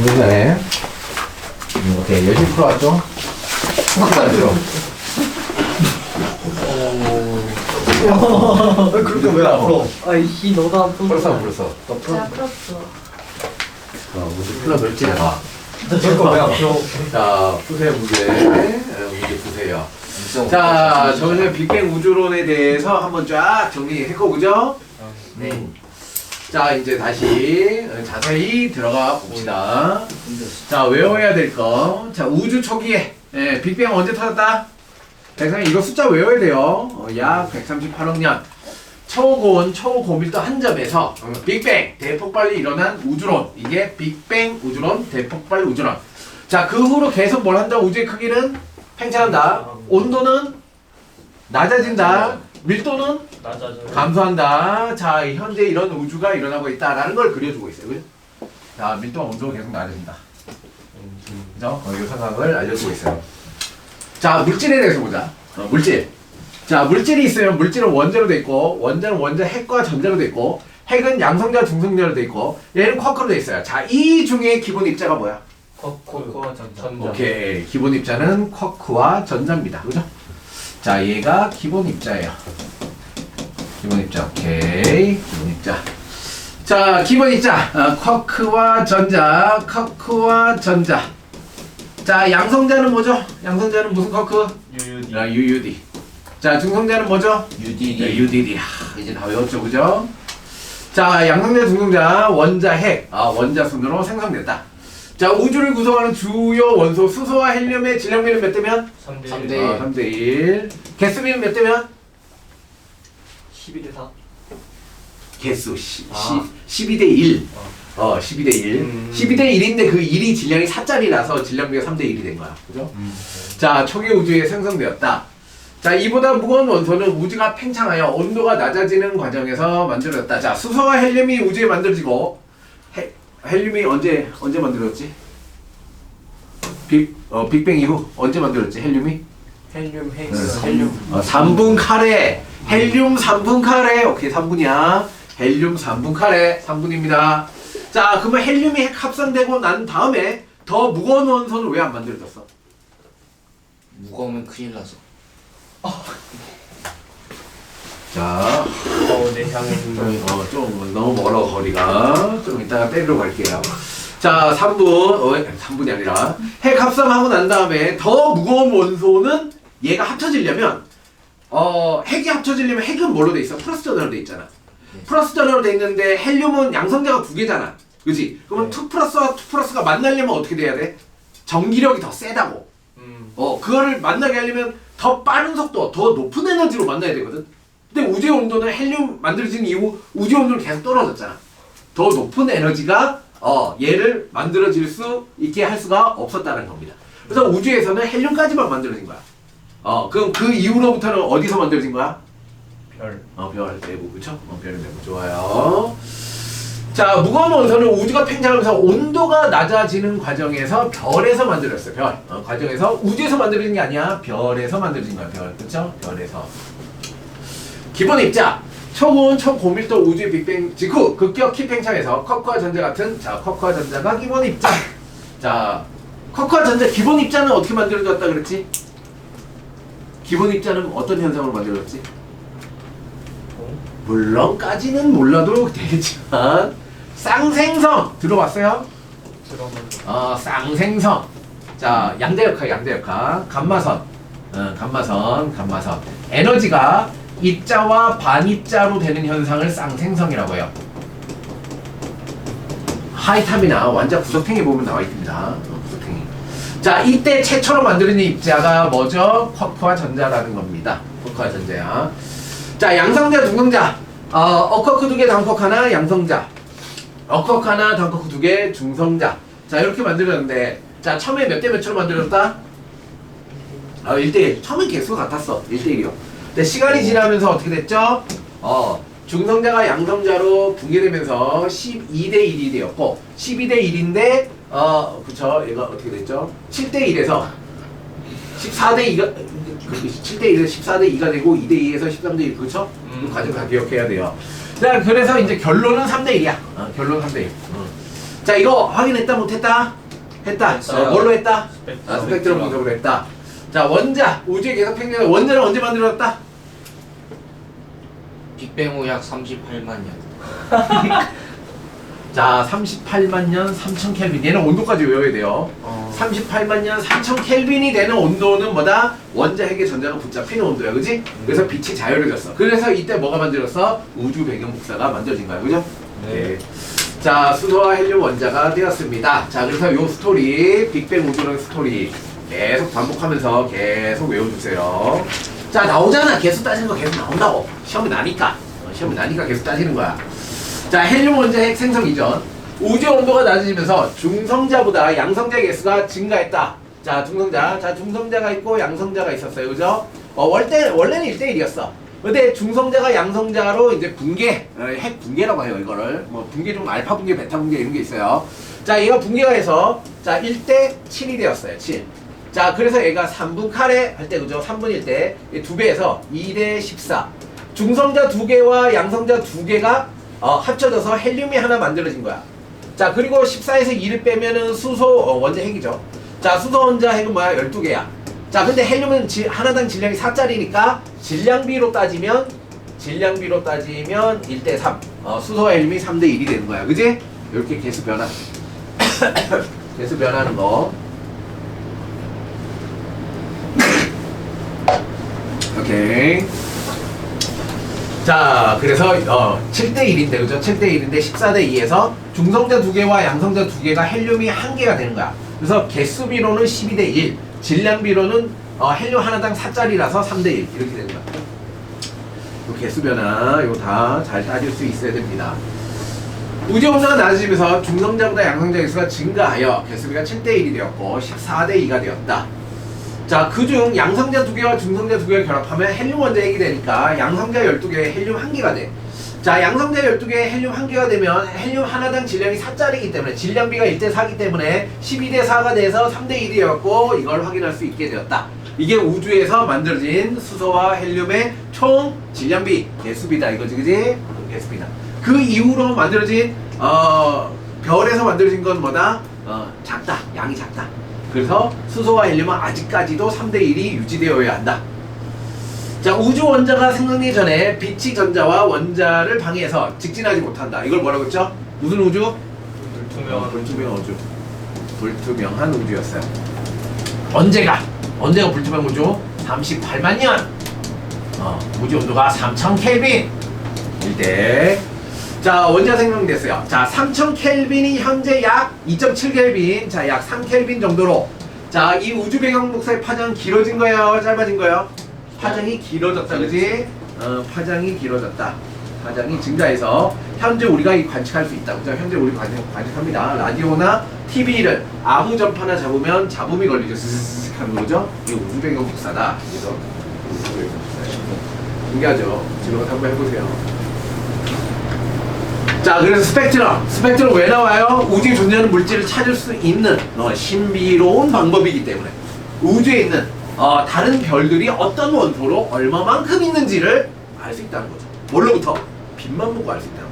네. 오케이, 열심히 풀어왔죠? 확산 들어. 그렇게 왜 안 풀어? 아이 너도 안 풀어. 풀었어. 자, 풀었어. 문제 풀어볼지 봐. 그거 왜안 풀어? 자, 푸세요, 문제. 문제 푸세요. 자, 저는 빅뱅 우주론에 대해서 한번 쫙 정리했고, 그죠? 네. 자, 이제 다시 자세히 들어가 봅시다. 자, 외워야 될 거. 자, 우주 초기에 빅뱅 언제 터졌다? 백성이 이거 숫자 외워야 돼요. 약 138억 년. 초고온, 초고밀도 한 점에서 빅뱅, 대폭발이 일어난 우주론. 이게 빅뱅 우주론, 대폭발 우주론. 자, 그 후로 계속 뭘 한다? 우주의 크기는 팽창한다. 온도는 낮아진다. 밀도는 낮아져. 감소한다. 자, 현재 이런 우주가 일어나고 있다라는 걸 그려주고 있어요. 그죠? 자, 밀도와 온도가 계속 낮아진다. 그죠? 이 상황을 알려주고 있어요. 자, 물질에 대해서 보자. 물질. 자, 물질이 있으면 물질은 원자로 돼 있고, 원자는 원자 핵과 전자로 돼 있고, 핵은 양성자, 중성자로 돼 있고, 얘는 쿼크로 돼 있어요. 자, 이 중에 기본 입자가 뭐야? 쿼크와 전자. 오케이. 기본 입자는 쿼크와 전자입니다. 그죠? 자, 얘가 기본 입자예요. 기본 입자. 오케이. 기본 입자. 자, 기본 입자. 쿼크와 전자. 쿼크와 전자. 자, 양성자는 뭐죠? 양성자는 무슨 쿼크? UUD. UUD. 자, 중성자는 뭐죠? UDD. UDD. 이제 다 외웠죠, 그죠? 자, 양성자, 중성자, 원자, 핵, 원자 순으로 생성됐다. 자, 우주를 구성하는 주요 원소 수소와 헬륨의 질량비는 몇 대면? 3대 3대 3대 1. 개수비는 몇 대면? 12대 4. 개수 12대 1. 12대 1. 12대 1인데 그 1이 질량이 4짜리라서 질량비가 3대 1이 된 거야. 그죠? 자, 초기 우주에 생성되었다. 자, 이보다 무거운 원소는 우주가 팽창하여 온도가 낮아지는 과정에서 만들어졌다. 자, 수소와 헬륨이 우주에 만들어지고 헬륨이 언제 만들어졌지? 빅뱅 이후 언제 만들어졌지? 헬륨이? 헬륨 핵. 헬륨 3분 카레. 헬륨 3분 카레. 오케이, 3분이야. 헬륨 3분 카레. 3분입니다. 자, 그러면 헬륨이 핵 합성되고 난 다음에 더 무거운 원소는 왜 안 만들어졌어? 무거우면 큰일 나서. 자, 내 향은 좀 너무 멀어 거리가. 좀 이따가 때리러 갈게요. 자, 3분. 3분이 아니라 핵 합성하고 난 다음에 더 무거운 원소는 얘가 합쳐지려면 핵이 합쳐지려면 핵은 뭘로 돼 있어? 플러스 전화로 돼 있잖아. 플러스 전화로 돼 있는데 헬륨은 양성자가 2개잖아. 그렇지? 그러면 2 플러스와 2 플러스가 만나려면 어떻게 돼야 돼? 전기력이 더 세다고. 그거를 만나게 하려면 더 빠른 속도, 더 높은 에너지로 만나야 되거든. 근데 우주의 온도는 헬륨 만들어진 이후 우주의 온도는 계속 떨어졌잖아. 더 높은 에너지가 얘를 만들어질 수 있게 할 수가 없었다는 겁니다. 그래서 우주에서는 헬륨까지만 만들어진 거야. 그럼 그 이후로부터는 어디서 만들어진 거야? 별. 별 내부, 그쵸? 별 내부. 좋아요. 자, 무거운 원소는 우주가 팽창하면서 온도가 낮아지는 과정에서 별에서 만들어졌어요. 별. 과정에서 우주에서 만들어진 게 아니야. 별에서 만들어진 거야. 별. 그쵸? 별에서. 기본 입자. 초고온, 초고밀도 우주의 빅뱅 직후 급격히 팽창해서 쿼크와 전자 같은 쿼크와 전자가 기본 입자. 자, 쿼크와 전자 기본 입자는 어떻게 만들어졌다 그랬지? 기본 입자는 어떤 현상으로 만들어졌지? 물론까지는 몰라도 되겠지만 쌍생성 들어봤어요? 쌍생성. 자, 양자역학 감마선. 감마선 에너지가 입자와 반입자로 되는 현상을 쌍생성이라고 해요. 하이탐이나 완자 구석탱이 보면 나와 있습니다. 구석탱이. 자, 이때 최초로 만들어진 입자가 뭐죠? 쿼크와 전자라는 겁니다. 쿼크와 전자야. 자, 양성자, 중성자. 어쿼크 2개, 단쿼크 하나, 양성자. 어쿼크 하나, 단쿼크 2개, 중성자. 자, 이렇게 만들었는데, 자, 처음에 몇 대 몇으로 만들었다? 1대1. 처음엔 개수가 같았어. 1대1이요. 근데 시간이 지나면서 어떻게 됐죠? 중성자가 양성자로 붕괴되면서 12대 1이 되었고, 12대 1인데, 그쵸. 얘가 어떻게 됐죠? 7대 1에서 14대 2가, 7대 1에서 14대 2가 되고 2대 2에서 13대 1, 그렇죠? 그 과정 다 기억해야 돼요. 자, 그래서 이제 결론은 3대 1이야. 결론은 3대 1. 자, 이거 확인했다 못했다? 했다. 했어요. 뭘로 했다? 스펙트럼. 스펙트럼 분석으로 했다. 자, 원자 우주의 계속 팽창. 원자는 언제 만들어졌다? 빅뱅 후 약 38만 년. 자, 38만 년 3000 켈빈. 얘는 온도까지 외워야 돼요. 38만 년 3000 켈빈이 되는 온도는 뭐다? 원자 핵의 전자가 붙잡히는 온도야, 그지? 그래서 빛이 자유로워졌어. 그래서 이때 뭐가 만들었어? 우주 배경 복사가 만들어진 거야, 그죠? 네. 자, 수소와 헬륨 원자가 되었습니다. 자, 그래서 요 스토리, 빅뱅 우주론 스토리 계속 반복하면서 계속 외워주세요. 자, 나오잖아. 계속 따지는 거 계속 나온다고. 시험이 나니까. 시험이 나니까 계속 따지는 거야. 자, 헬륨 원자 핵 생성 이전. 우주 온도가 낮아지면서 중성자보다 양성자의 개수가 증가했다. 자, 중성자가 있고 양성자가 있었어요. 그죠? 원래는 1대1이었어. 근데 중성자가 양성자로 이제 붕괴, 핵 붕괴라고 해요, 이거를. 뭐, 붕괴 중 알파 붕괴, 베타 붕괴 이런 게 있어요. 자, 얘가 붕괴가 해서, 자, 1대7이 되었어요, 7. 자, 그래서 얘가 3분 카레 할 때, 그죠? 3분일 때, 2배에서 2대14. 중성자 2개와 양성자 2개가 합쳐져서 헬륨이 하나 만들어진 거야. 자, 그리고 14에서 2를 빼면은 수소 원자 핵이죠. 자, 수소 원자 핵은 뭐야? 12개야. 자, 근데 헬륨은 하나당 질량이 4짜리니까 질량비로 따지면 1대3. 수소와 헬륨이 3대1이 되는 거야. 그지? 이렇게 개수 변화. 개수 변하는 거. 오케이. 자, 그래서 7대1인데, 그죠? 7대1인데 14대2에서 중성자 2개와 양성자 2개가 헬륨이 1개가 되는 거야. 그래서 개수비로는 12대1, 질량비로는 헬륨 하나당 4짜리라서 3대1 이렇게 되는 거야. 요 개수 변화 이거 다 잘 따질 수 있어야 됩니다. 우주 온도가 낮아지면서 중성자보다 양성자 개수가 증가하여 개수비가 7대1이 되었고 14대2가 되었다. 자, 그중 양성자 2개와 중성자 2개가 결합하면 헬륨 원자 핵이 되니까 양성자 12개에 헬륨 1개가 돼. 자, 양성자 12개에 헬륨 1개가 되면 헬륨 하나당 질량이 4짜리이기 때문에 질량비가 1대4이기 때문에 12대4가 돼서 3대1이 되었고 이걸 확인할 수 있게 되었다. 이게 우주에서 만들어진 수소와 헬륨의 총 질량비, 개수비다 이거지, 그지? 개수비다. 그 이후로 만들어진 별에서 만들어진 건 뭐다? 작다, 양이 작다. 그래서 수소와 헬륨은 아직까지도 3대1이 유지되어야 한다. 자, 우주 원자가 생성되기 전에 빛이 전자와 원자를 방해해서 직진하지 못한다. 이걸 뭐라고 했죠? 무슨 우주? 불투명한 우주. 불투명한 우주였어요. 언제가 불투명 우주? 38만 년. 우주 온도가 3000 켈빈. 이때 자, 원자 생성됐어요. 자, 3000 켈빈이 현재 약 2.7 켈빈. 자, 약 3 켈빈 정도로. 자, 이 우주 배경 복사의 파장은 길어진 거예요? 짧아진 거예요? 파장이 길어졌다, 그지? 파장이 길어졌다. 파장이 증가해서 현재 우리가 관측할 수 있다. 그죠? 현재 우리 관측합니다. 라디오나 TV를 아무 전파나 잡으면 잡음이 걸리죠. 스스스 하는 거죠? 이게 우주 배경 복사다. 그래서 우주 배경 복사. 신기하죠? 지금 한번 해보세요. 자, 그래서 스펙트럼 왜 나와요? 우주에 존재하는 물질을 찾을 수 있는 신비로운 방법이기 때문에 우주에 있는 다른 별들이 어떤 원소로 얼마만큼 있는지를 알 수 있다는 거죠. 뭘로부터? 빛만 보고 알 수 있다는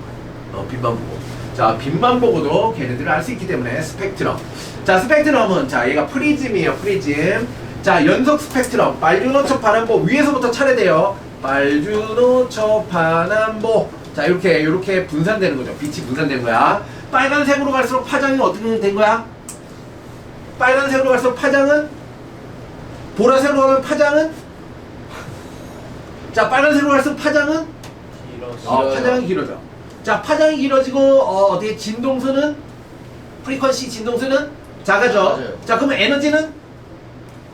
거예요. 빛만 보고. 자, 빛만 보고도 걔네들을 알 수 있기 때문에 스펙트럼. 자, 스펙트럼은 자, 얘가 프리즘이에요. 프리즘. 자, 연속 스펙트럼. 빨주노초 파남보 위에서부터 차례돼요. 빨주노초 파남보. 자, 이렇게 분산되는 거죠. 빛이 분산되는 거야. 빨간색으로 갈수록 파장이 어떻게 된 거야? 빨간색으로 갈수록 파장은? 보라색으로 가면 파장은? 자, 빨간색으로 갈수록 파장은? 파장이 길어져. 자, 파장이 길어지고 어떻게 진동수는? 프리퀀시 진동수는? 작아져. 맞아요. 자, 그러면 에너지는?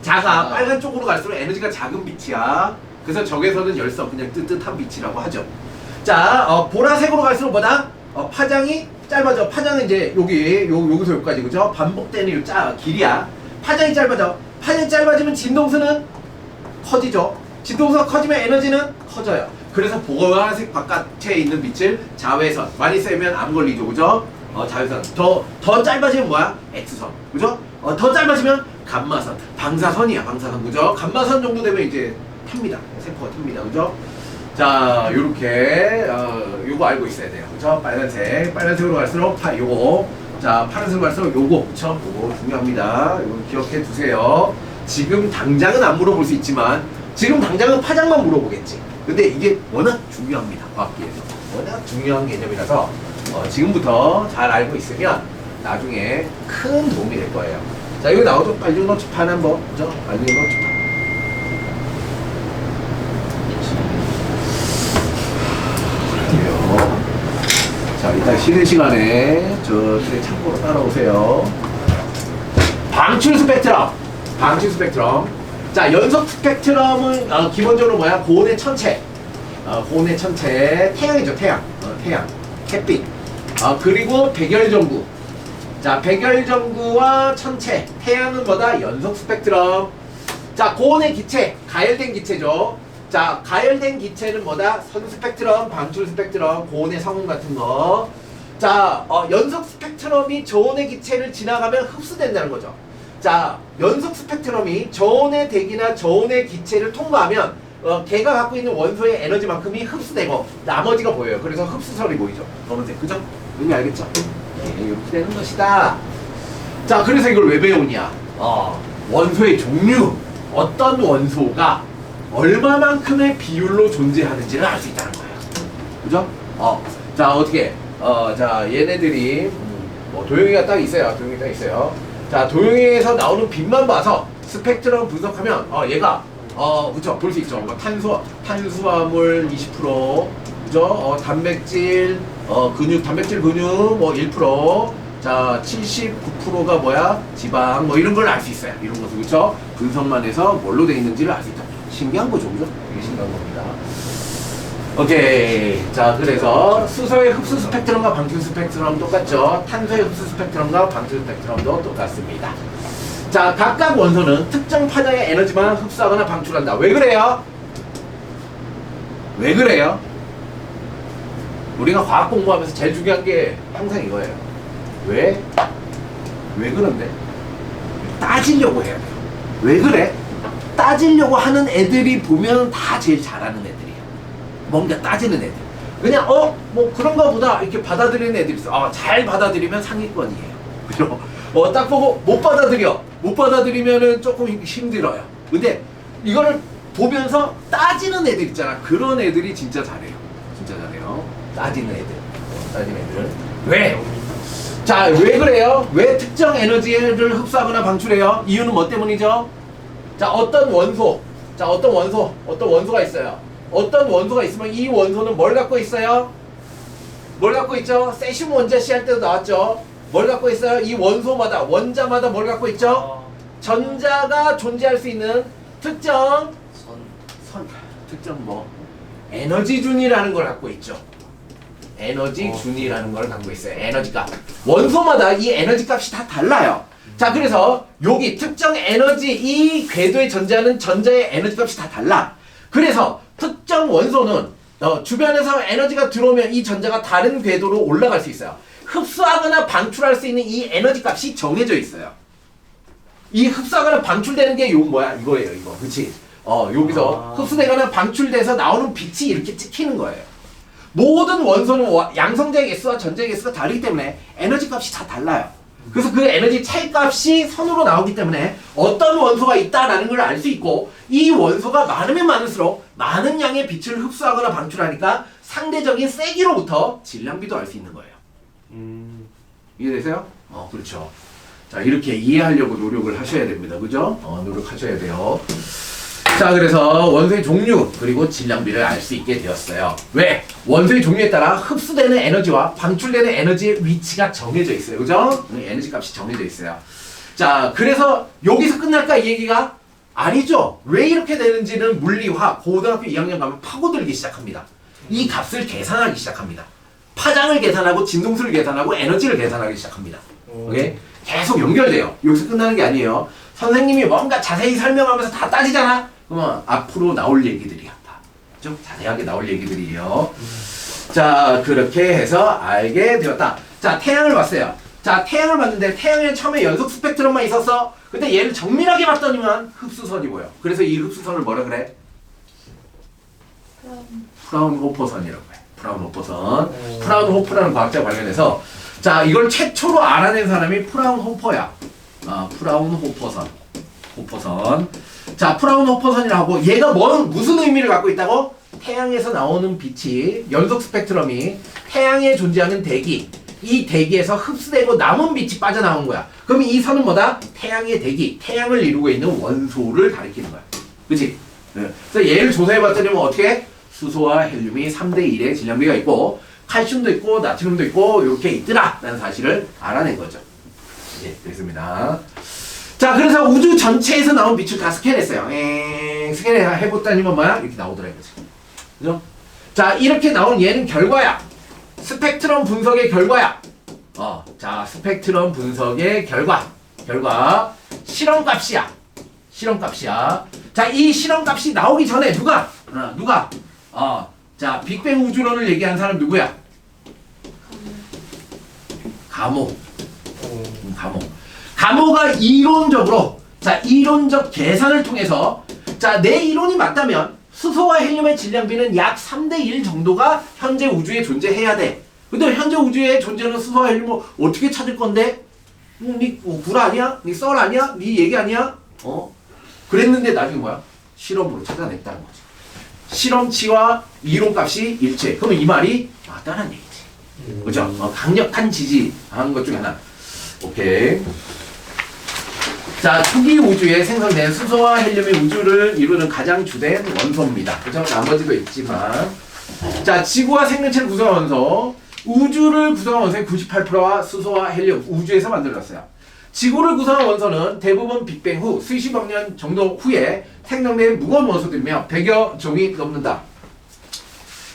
작아. 빨간 쪽으로 갈수록 에너지가 작은 빛이야. 그래서 적에서는 열성, 그냥 뜨뜻한 빛이라고 하죠. 자, 보라색으로 갈수록 뭐다? 파장이 짧아져. 파장은 이제 여기서 여기까지, 그죠? 반복되는 길이야. 파장이 짧아져. 파장이 짧아지면 진동수는 커지죠. 진동수가 커지면 에너지는 커져요. 그래서 보라색 바깥에 있는 빛을 자외선 많이 쐬면 암 걸리죠, 그죠? 자외선 더 짧아지면 뭐야? X선, 그죠? 더 짧아지면 감마선, 방사선이야, 방사선, 그죠? 감마선 정도 되면 이제 탑니다. 세포가 탑니다, 그죠? 자, 요렇게 요거 알고 있어야 돼요, 그죠? 빨간색으로 갈수록 요거. 자, 파란색 말씀 요거, 그쵸? 요거 중요합니다. 이거 기억해 두세요. 지금 당장은 안 물어볼 수 있지만, 지금 당장은 파장만 물어보겠지. 근데 이게 워낙 중요합니다. 과학기에서. 워낙 중요한 개념이라서, 지금부터 잘 알고 있으면 나중에 큰 도움이 될 거예요. 자, 여기 나오죠? 알류노치판 한번, 그죠? 알류노치판. 자, 이따 쉬는 시간에 저쪽에 참고로 따라오세요. 방출 스펙트럼. 방출 스펙트럼. 자, 연속 스펙트럼은 기본적으로 뭐야? 고온의 천체. 고온의 천체. 태양이죠, 태양. 태양. 햇빛. 그리고 백열전구. 자, 백열전구와 천체. 태양은 뭐다? 연속 스펙트럼. 자, 고온의 기체. 가열된 기체죠. 자, 가열된 기체는 뭐다? 선 스펙트럼, 방출 스펙트럼, 고온의 성운 같은 거. 자, 연속 스펙트럼이 저온의 기체를 지나가면 흡수된다는 거죠. 자, 연속 스펙트럼이 저온의 대기나 저온의 기체를 통과하면 걔가 갖고 있는 원소의 에너지만큼이 흡수되고 나머지가 보여요. 그래서 흡수설이 보이죠. 검은색, 그죠? 여기 알겠죠? 예, 이렇게 되는 것이다. 자, 그래서 이걸 왜 배우냐? 원소의 종류, 어떤 원소가 얼마만큼의 비율로 존재하는지를 알 수 있다는 거예요. 그죠? 자, 어떻게? 자, 얘네들이, 도형이가 딱 있어요. 도형이 딱 있어요. 자, 도형에서 나오는 빛만 봐서 스펙트럼 분석하면, 얘가, 그쵸? 볼 수 있죠. 뭐 탄수화물 20%, 그죠? 단백질, 단백질 근육, 뭐 1%, 자, 79%가 뭐야? 지방, 뭐 이런 걸 알 수 있어요. 이런 것도, 그쵸? 분석만 해서 뭘로 되어 있는지를 알 수 있다. 신기한 거죠, 그죠? 되게 신기한 겁니다. 오케이. 자, 그래서 수소의 흡수 스펙트럼과 방출 스펙트럼 똑같죠? 탄소의 흡수 스펙트럼과 방출 스펙트럼도 똑같습니다. 자, 각각 원소는 특정 파장의 에너지만 흡수하거나 방출한다. 왜 그래요? 왜 그래요? 우리가 과학 공부하면서 제일 중요한 게 항상 이거예요. 왜? 왜 그런데? 따지려고 해야 돼요. 왜 그래? 따지려고 하는 애들이 보면 다 제일 잘하는 애들이야. 뭔가 따지는 애들. 그냥 뭐 그런가 보다 이렇게 받아들이는 애들이 있어. 잘 받아들이면 상위권이에요. 그죠? 딱 보고 못 받아들이면은 조금 힘들어요. 근데 이거를 보면서 따지는 애들 있잖아. 그런 애들이 진짜 잘해요. 진짜 잘해요. 따지는 애들. 왜? 자, 왜 그래요? 왜 특정 에너지를 흡수하거나 방출해요? 이유는 뭐 때문이죠? 자, 어떤 원소가 있어요. 어떤 원소가 있으면 이 원소는 뭘 갖고 있어요? 뭘 갖고 있죠? 세슘 원자씨 할 때도 나왔죠? 뭘 갖고 있어요? 이 원소마다, 원자마다 뭘 갖고 있죠? 전자가 존재할 수 있는 특정 특정 에너지준이라는 걸 갖고 있죠. 에너지준이라는 걸 갖고 있어요. 에너지값. 원소마다 이 에너지 값이 다 달라요. 자, 그래서 여기 특정 에너지, 이 궤도에 존재하는 전자의 에너지 값이 다 달라. 그래서 특정 원소는 주변에서 에너지가 들어오면 이 전자가 다른 궤도로 올라갈 수 있어요. 흡수하거나 방출할 수 있는 이 에너지 값이 정해져 있어요. 이 흡수하거나 방출되는 게 이거예요, 이거. 그치? 여기서 흡수되거나 방출돼서 나오는 빛이 이렇게 찍히는 거예요. 모든 원소는 양성자의 개수와 전자의 개수가 다르기 때문에 에너지 값이 다 달라요. 그래서 그 에너지 차이값이 선으로 나오기 때문에 어떤 원소가 있다라는 걸 알 수 있고, 이 원소가 많으면 많을수록 많은 양의 빛을 흡수하거나 방출하니까 상대적인 세기로부터 질량비도 알 수 있는 거예요. 이해되세요? 그렇죠. 자, 이렇게 이해하려고 노력을 하셔야 됩니다. 그죠? 노력하셔야 돼요. 자, 그래서 원소의 종류 그리고 질량비를 알 수 있게 되었어요. 왜? 원소의 종류에 따라 흡수되는 에너지와 방출되는 에너지의 위치가 정해져 있어요. 그죠? 에너지 값이 정해져 있어요. 자, 그래서 여기서 끝날까 이 얘기가? 아니죠. 왜 이렇게 되는지는 물리화 고등학교 2학년 가면 파고들기 시작합니다. 이 값을 계산하기 시작합니다. 파장을 계산하고 진동수를 계산하고 에너지를 계산하기 시작합니다. 오케이? 계속 연결돼요. 여기서 끝나는 게 아니에요. 선생님이 뭔가 자세히 설명하면서 다 따지잖아? 그러면 앞으로 나올 얘기들이야. 다. 좀 자세하게 나올 얘기들이에요. 자, 그렇게 해서 알게 되었다. 자, 태양을 봤어요. 자, 태양을 봤는데 태양에는 처음에 연속 스펙트럼만 있었어. 근데 얘를 정밀하게 봤더니만 흡수선이 보여. 그래서 이 흡수선을 뭐라 그래? 프라운호퍼선이라고 해. 프라운호퍼선. 프라운호퍼라는 과학자 관련해서 자, 이걸 최초로 알아낸 사람이 프라운호퍼야. 프라운호퍼선. 자, 프라운호퍼선이라고 얘가 무슨 의미를 갖고 있다고? 태양에서 나오는 빛이 연속 스펙트럼이 태양에 존재하는 대기, 이 대기에서 흡수되고 남은 빛이 빠져나온 거야. 그럼 이 선은 뭐다? 태양의 대기, 태양을 이루고 있는 원소를 가리키는 거야. 그치? 그래서 얘를 조사해봤더니 뭐 어떻게? 수소와 헬륨이 3대1의 질량비가 있고 칼슘도 있고 나트륨도 있고 이렇게 있더라 라는 사실을 알아낸 거죠. 예, 그렇습니다. 자, 그래서 우주 전체에서 나온 빛을 다 스캔했어요. 스캔해봤더니만 뭐야? 이렇게 나오더라 이거지. 그죠? 자, 이렇게 나온 얘는 결과야. 스펙트럼 분석의 결과야. 자, 스펙트럼 분석의 결과. 실험값이야. 자, 이 실험값이 나오기 전에 누가? 자, 빅뱅 우주론을 얘기한 사람 누구야? 가모. 가모가 이론적으로, 자, 이론적 계산을 통해서, 자, 내 이론이 맞다면 수소와 헬륨의 질량비는 약 3대1 정도가 현재 우주에 존재해야 돼. 근데 현재 우주에 존재하는 수소와 헬륨을 어떻게 찾을 건데? 니 굴 아니야? 니 썰 아니야? 니 얘기 아니야? 그랬는데 나중에 뭐야? 실험으로 찾아냈다는 거지. 실험치와 이론값이 일치해. 그러면 이 말이 맞다는 얘기지. 그죠? 강력한 지지한 것 중에 하나. 오케이. 자, 초기 우주에 생성된 수소와 헬륨이 우주를 이루는 가장 주된 원소입니다. 그죠? 나머지도 있지만. 자, 지구와 생명체를 구성한 원소. 우주를 구성한 원소의 98%와 수소와 헬륨, 우주에서 만들어졌어요. 지구를 구성한 원소는 대부분 빅뱅 후 수십억 년 정도 후에 생성된 무거운 원소들이며 100여 종이 넘는다.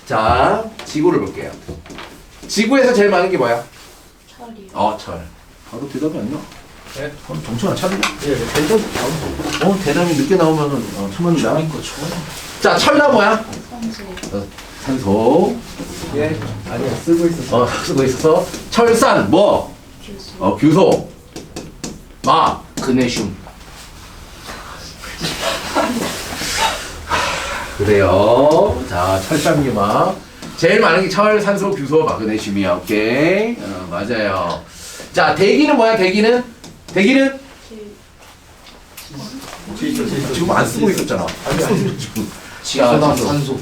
자, 지구를 볼게요. 지구에서 제일 많은 게 뭐야? 철이요. 철. 바로 대답이 안 나와. 네? 그럼 정치가 차리. 예, 대답 대답이 늦게 나오면은 참는다. 자, 철나 뭐야? 산소. 산소. 예. 아니야, 쓰고 있었어. 쓰고 있어서 철산 뭐? 규소. 규소. 그네슘. 그래요. 자, 철산기막. 제일 많은 게 철, 산소, 규소, 마그네슘이야. 오케이. 맞아요. 자, 대기는 뭐야? 대기는? 지금 안 쓰고 있었잖아. 안 쓰고 있었지. 산소.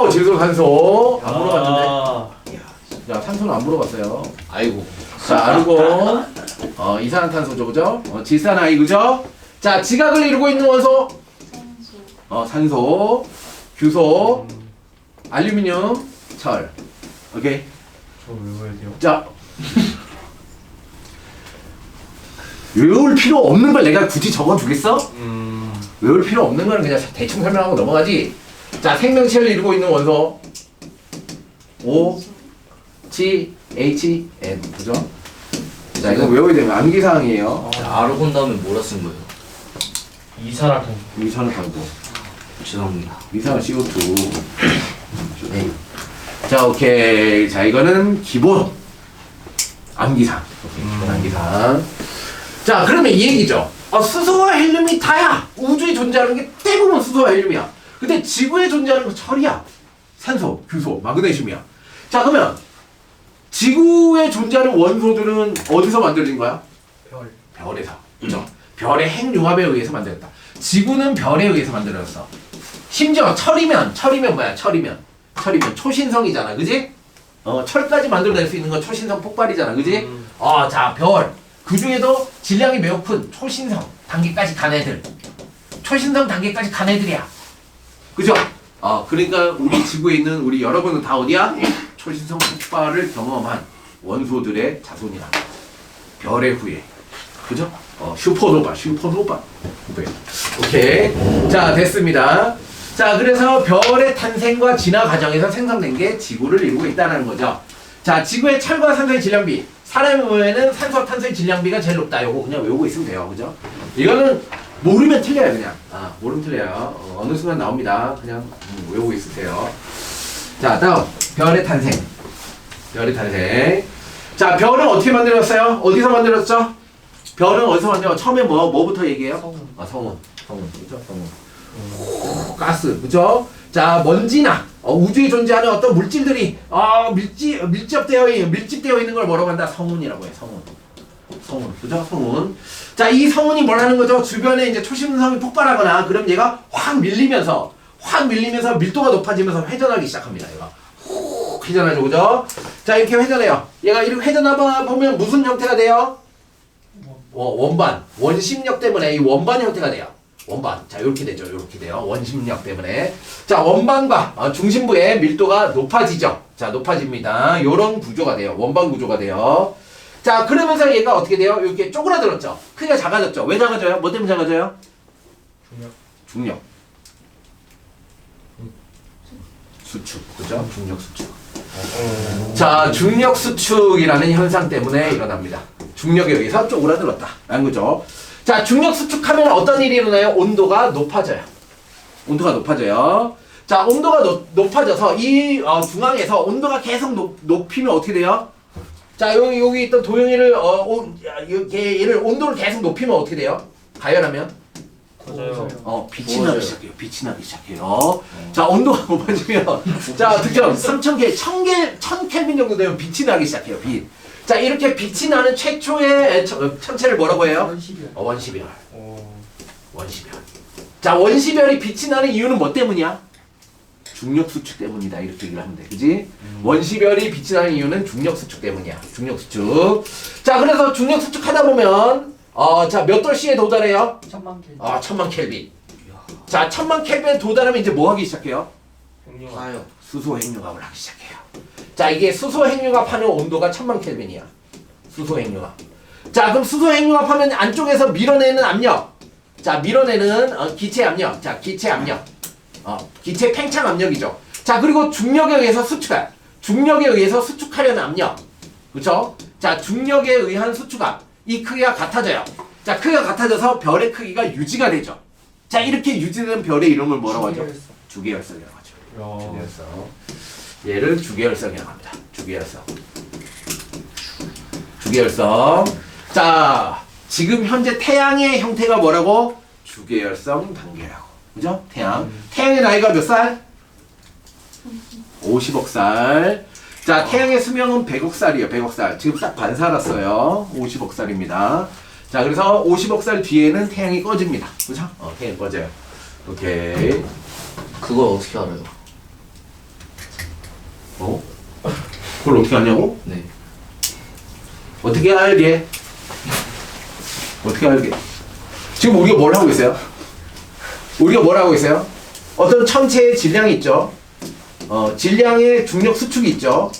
질소, 산소. 안 물어봤는데. 야, 산소는 안 물어봤어요. 아이고. 자, 아르곤. 이산화탄소죠, 그죠? 질산아이, 그죠? 자, 지각을 이루고 있는 원소. 산소. 산소, 규소, 알루미늄, 철. 오케이. 저 외워야 돼요. 자. 외울 필요 없는 걸 내가 굳이 적어주겠어? 외울 필요 없는 거는 그냥 대충 설명하고 넘어가지. 자, 생명체를 이루고 있는 원소. O, G, H, N. 그죠? 자, 이거 외워야 되면 암기사항이에요. 아르곤 다음에 뭐라 쓴 거예요? 이산화탄소. 이산화탄소. 죄송합니다. 이산화 CO2. 네. 자, 오케이. 자, 이거는 기본 암기사항. 오케이, 기본 암기사항. 자, 그러면 이 얘기죠. 수소와 헬륨이 다야. 우주에 존재하는 게 대부분 수소와 헬륨이야. 근데 지구에 존재하는 건 철이야. 산소, 규소, 마그네슘이야. 자, 그러면 지구에 존재하는 원소들은 어디서 만들어진 거야? 별에서. 그죠? 별의 핵융합에 의해서 만들었다. 지구는 별에 의해서 만들어졌어. 심지어 철이면 뭐야? 철이면 초신성이잖아. 그지? 철까지 만들어낼 수 있는 건 초신성 폭발이잖아. 그지? 자, 별. 그 중에도 질량이 매우 큰 초신성 단계까지 간 애들. 초신성 단계까지 간 애들이야. 그죠? 그러니까 우리 지구에 있는 우리 여러분은 다 어디야? 초신성 폭발을 경험한 원소들의 자손이다. 별의 후예. 그죠? 슈퍼노바. 오케이. 자, 됐습니다. 자, 그래서 별의 탄생과 진화 과정에서 생성된 게 지구를 이루고 있다는 거죠. 자, 지구의 철과 산소의 질량비. 사람의 몸에는 산소와 탄소의 질량비가 제일 높다. 요거 그냥 외우고 있으면 돼요. 그죠? 이거는 모르면 틀려요, 그냥. 모르면 틀려요. 어느 순간 나옵니다. 그냥 외우고 있으세요. 자, 다음. 별의 탄생. 자, 별은 어떻게 만들었어요? 어디서 만들었죠? 별은 어디서 만들었죠? 처음에 뭐부터 얘기해요? 성운. 성운. 그죠? 성운. 가스, 그죠? 자, 먼지나 우주에 존재하는 어떤 물질들이 밀집되어 있는 걸 뭐라고 한다? 성운이라고 해. 성운, 그죠? 성운. 자, 이 성운이 뭐라는 거죠? 주변에 이제 초신성이 폭발하거나 그럼 얘가 확 밀리면서 밀도가 높아지면서 회전하기 시작합니다. 얘가 훅 회전하죠, 그죠? 자, 이렇게 회전해요. 얘가 이렇게 회전하다 보면 무슨 형태가 돼요? 원반, 원심력 때문에 이 원반 형태가 돼요. 원반. 자, 이렇게 되죠. 이렇게 돼요. 원심력 때문에. 자, 원반과 중심부의 밀도가 높아지죠. 자, 높아집니다. 요런 구조가 돼요. 원반 구조가 돼요. 자, 그러면서 얘가 어떻게 돼요? 이렇게 쪼그라들었죠. 크기가 작아졌죠. 왜 작아져요? 뭐 때문에 작아져요? 중력. 수축. 그죠? 중력 수축. 자, 중력 수축이라는 현상 때문에 일어납니다. 중력에 의해서 쪼그라들었다. 라는 거죠. 자, 중력 수축하면 어떤 일이 일어나요? 온도가 높아져요. 온도가 높아져요. 자, 온도가 높아져서 이 중앙에서 온도가 계속 높이면 어떻게 돼요? 자, 여기 있던 도형이를 얘를 온도를 계속 높이면 어떻게 돼요? 가열하면 빛이 나기 시작해요. 빛이 나기 시작해요. 자, 온도가 높아지면 자, 득점 1000켈빈 정도 되면 빛이 나기 시작해요. 빛. 자, 이렇게 빛이 나는 최초의 천체를 뭐라고 해요? 원시별. 원시별. 자, 원시별이 빛이 나는 이유는 뭐 때문이야? 중력 수축 때문이다. 이렇게 얘기를 하면 돼. 그지? 원시별이 빛이 나는 이유는 중력 수축 때문이야. 중력 수축. 자, 그래서 중력 수축 하다 보면 자, 몇 돌씨에 도달해요? 1000만 개. 1000만 켈빈. 자, 1000만 켈빈에 도달하면 이제 뭐 하기 시작해요? 수소 핵융합을 하기 시작해요. 자, 이게 수소 핵융합하는 온도가 1000만 켈빈이야. 수소 핵융합. 자, 그럼 수소 핵융합하면 안쪽에서 밀어내는 압력. 자, 밀어내는 기체 압력. 자, 기체 압력. 기체 팽창 압력이죠. 자, 그리고 중력에 의해서 수축압. 중력에 의해서 수축하려는 압력. 그렇죠? 자, 중력에 의한 수축압. 이 크기가 같아져요. 자, 크기가 같아져서 별의 크기가 유지가 되죠. 자, 이렇게 유지된 별의 이름을 뭐라고 하죠? 주계열성이라고 하죠. 주계열성. 얘를 주계열성이라고 합니다. 주계열성. 자, 지금 현재 태양의 형태가 뭐라고? 주계열성 단계라고. 그죠? 태양의 나이가 몇 살? 50억 살. 자, 태양의 수명은 100억 살이에요. 100억 살. 지금 딱 반 살았어요. 50억 살입니다. 자, 그래서 50억 살 뒤에는 태양이 꺼집니다. 그죠? 태양이 꺼져요. 오케이. 그걸 어떻게 알아요? 그걸 어떻게 하냐고? 네. 어떻게 알게? 지금 우리가 뭘 하고 있어요? 어떤 천체의 질량이 있죠. 질량의 중력 수축이 있죠.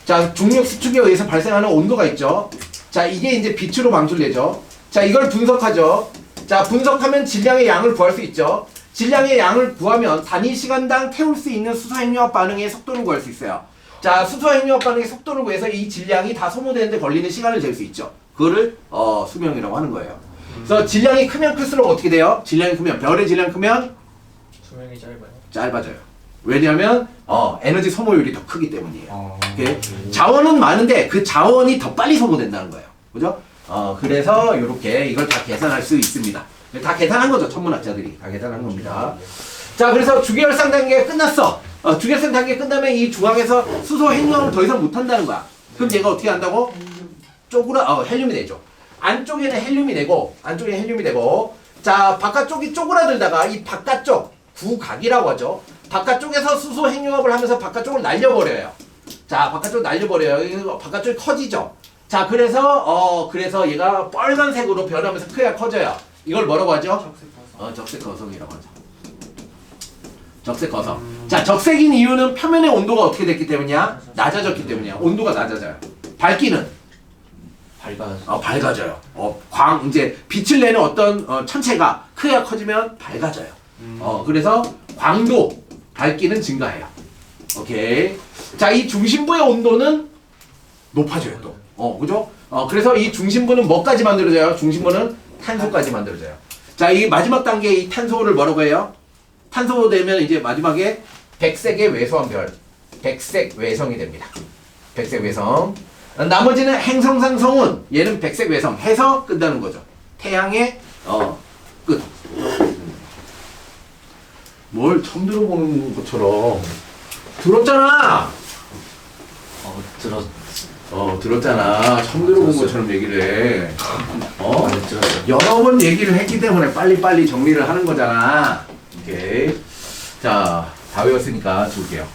자, 중력 수축에 의해서 발생하는 온도가 있죠. 자, 이게 이제 빛으로 방출되죠. 자, 이걸 분석하죠. 자, 분석하면 질량의 양을 구할 수 있죠. 질량의 양을 구하면 단위 시간당 태울 수 있는 수소 핵융합 반응의 속도를 구할 수 있어요. 자, 수소 핵융합 반응의 속도를 구해서 이 질량이 다 소모되는데 걸리는 시간을 잴 수 있죠. 그거를 수명이라고 하는 거예요. 그래서 질량이 크면 클수록 어떻게 돼요? 질량이 크면, 별의 질량 크면 수명이 짧아져요. 왜냐하면 에너지 소모율이 더 크기 때문이에요. 오케이? 자원은 많은데 그 자원이 더 빨리 소모된다는 거예요. 그죠? 그래서 이렇게 이걸 다 계산할 수 있습니다. 다 계산한 거죠. 천문학자들이 다 계산한 겁니다. 자, 그래서 주계열성 단계가 끝났어. 주계열성 단계 끝나면 이 중앙에서 수소 핵융합을 더 이상 못 한다는 거야. 그럼 얘가 어떻게 한다고? 헬륨이 되죠. 안쪽에는 헬륨이 되고, 자, 바깥쪽이 쪼그라들다가 이 바깥쪽, 구각이라고 하죠. 바깥쪽에서 수소 핵융합을 하면서 바깥쪽을 날려버려요. 자, 바깥쪽을 날려버려요. 바깥쪽이 커지죠. 자, 그래서 얘가 빨간색으로 변하면서 크기가 커져요. 이걸 뭐라고 하죠? 적색거성이라고 하죠. 적색거성. 자, 적색인 이유는 표면의 온도가 어떻게 됐기 때문이야? 낮아졌기 때문이야. 온도가 낮아져요. 밝기는? 밝아져요. 이제 빛을 내는 어떤 천체가 크기가 커지면 밝아져요. 그래서 광도, 밝기는 증가해요. 오케이. 자, 이 중심부의 온도는 높아져요, 또. 그죠? 그래서 이 중심부는 뭐까지 만들어져요? 중심부는 탄소까지 만들어져요. 자, 이 마지막 단계 이 탄소를 뭐라고 해요? 탄소 되면 이제 마지막에 백색의 외소한 별, 백색 외성이 됩니다. 백색 외성. 나머지는 행성상 성운, 얘는 백색 외성 해서 끝나는 거죠. 태양의 끝. 뭘 처음 들어보는 것처럼. 들었잖아! 들었잖아. 처음 들어본 것처럼 얘기를 해. 들었어요. 여러 번 얘기를 했기 때문에 빨리빨리 정리를 하는 거잖아. 오케이. 자, 다 외웠으니까 줄게요.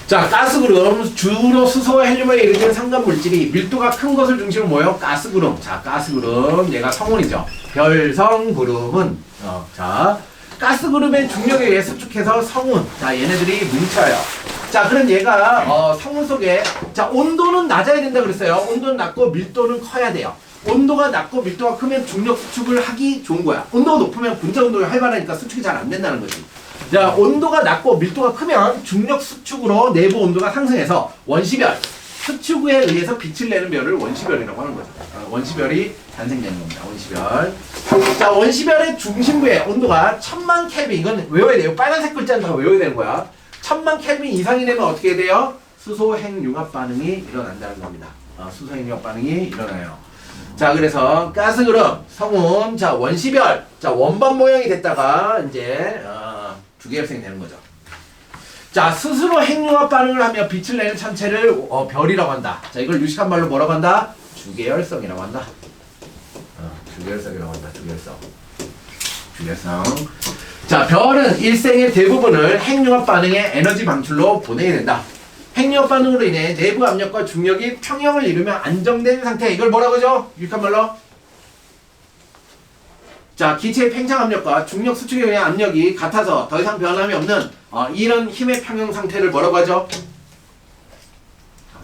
자, 가스구름. 주로 수소와 헬륨에 이르는 상관물질이 밀도가 큰 것을 중심으로 모여 가스구름. 자, 가스구름. 얘가 성운이죠. 별성구름은, 자, 가스구름의 중력에 의해 수축해서 성운. 자, 얘네들이 뭉쳐요. 자, 그럼 얘가 성운 속에, 자, 온도는 낮아야 된다 그랬어요. 온도는 낮고 밀도는 커야 돼요. 온도가 낮고 밀도가 크면 중력 수축을 하기 좋은 거야. 온도가 높으면 분자 운동이 활발하니까 수축이 잘 안 된다는 거지. 자, 온도가 낮고 밀도가 크면 중력 수축으로 내부 온도가 상승해서 원시별, 수축 후에 의해서 빛을 내는 별을 원시별이라고 하는 거죠. 원시별이 탄생되는 겁니다. 원시별. 자, 원시별의 중심부의 온도가 1000만 켈빈. 이건 외워야 돼요. 빨간색 글자는 다 외워야 되는 거야. 1000만 켈빈 이상이 되면 어떻게 돼요? 수소 핵융합 반응이 일어난다는 겁니다. 수소 핵융합 반응이 일어나요. 자, 그래서 가스그룹, 성운, 자, 원시별, 자, 원반 모양이 됐다가 이제 주계열성이 되는 거죠. 자, 스스로 핵융합 반응을 하며 빛을 내는 천체를 별이라고 한다. 자, 이걸 유식한 말로 뭐라고 한다? 주계열성이라고 한다. 주계열성이라고 한다. 주계열성. 자, 별은 일생의 대부분을 핵융합 반응의 에너지 방출로 보내게 된다. 핵융합 반응으로 인해 내부 압력과 중력이 평형을 이루며 안정된 상태. 이걸 뭐라고 하죠? 유익한 말로? 자, 기체의 팽창 압력과 중력 수축에 의한 압력이 같아서 더 이상 변함이 없는 이런 힘의 평형 상태를 뭐라고 하죠?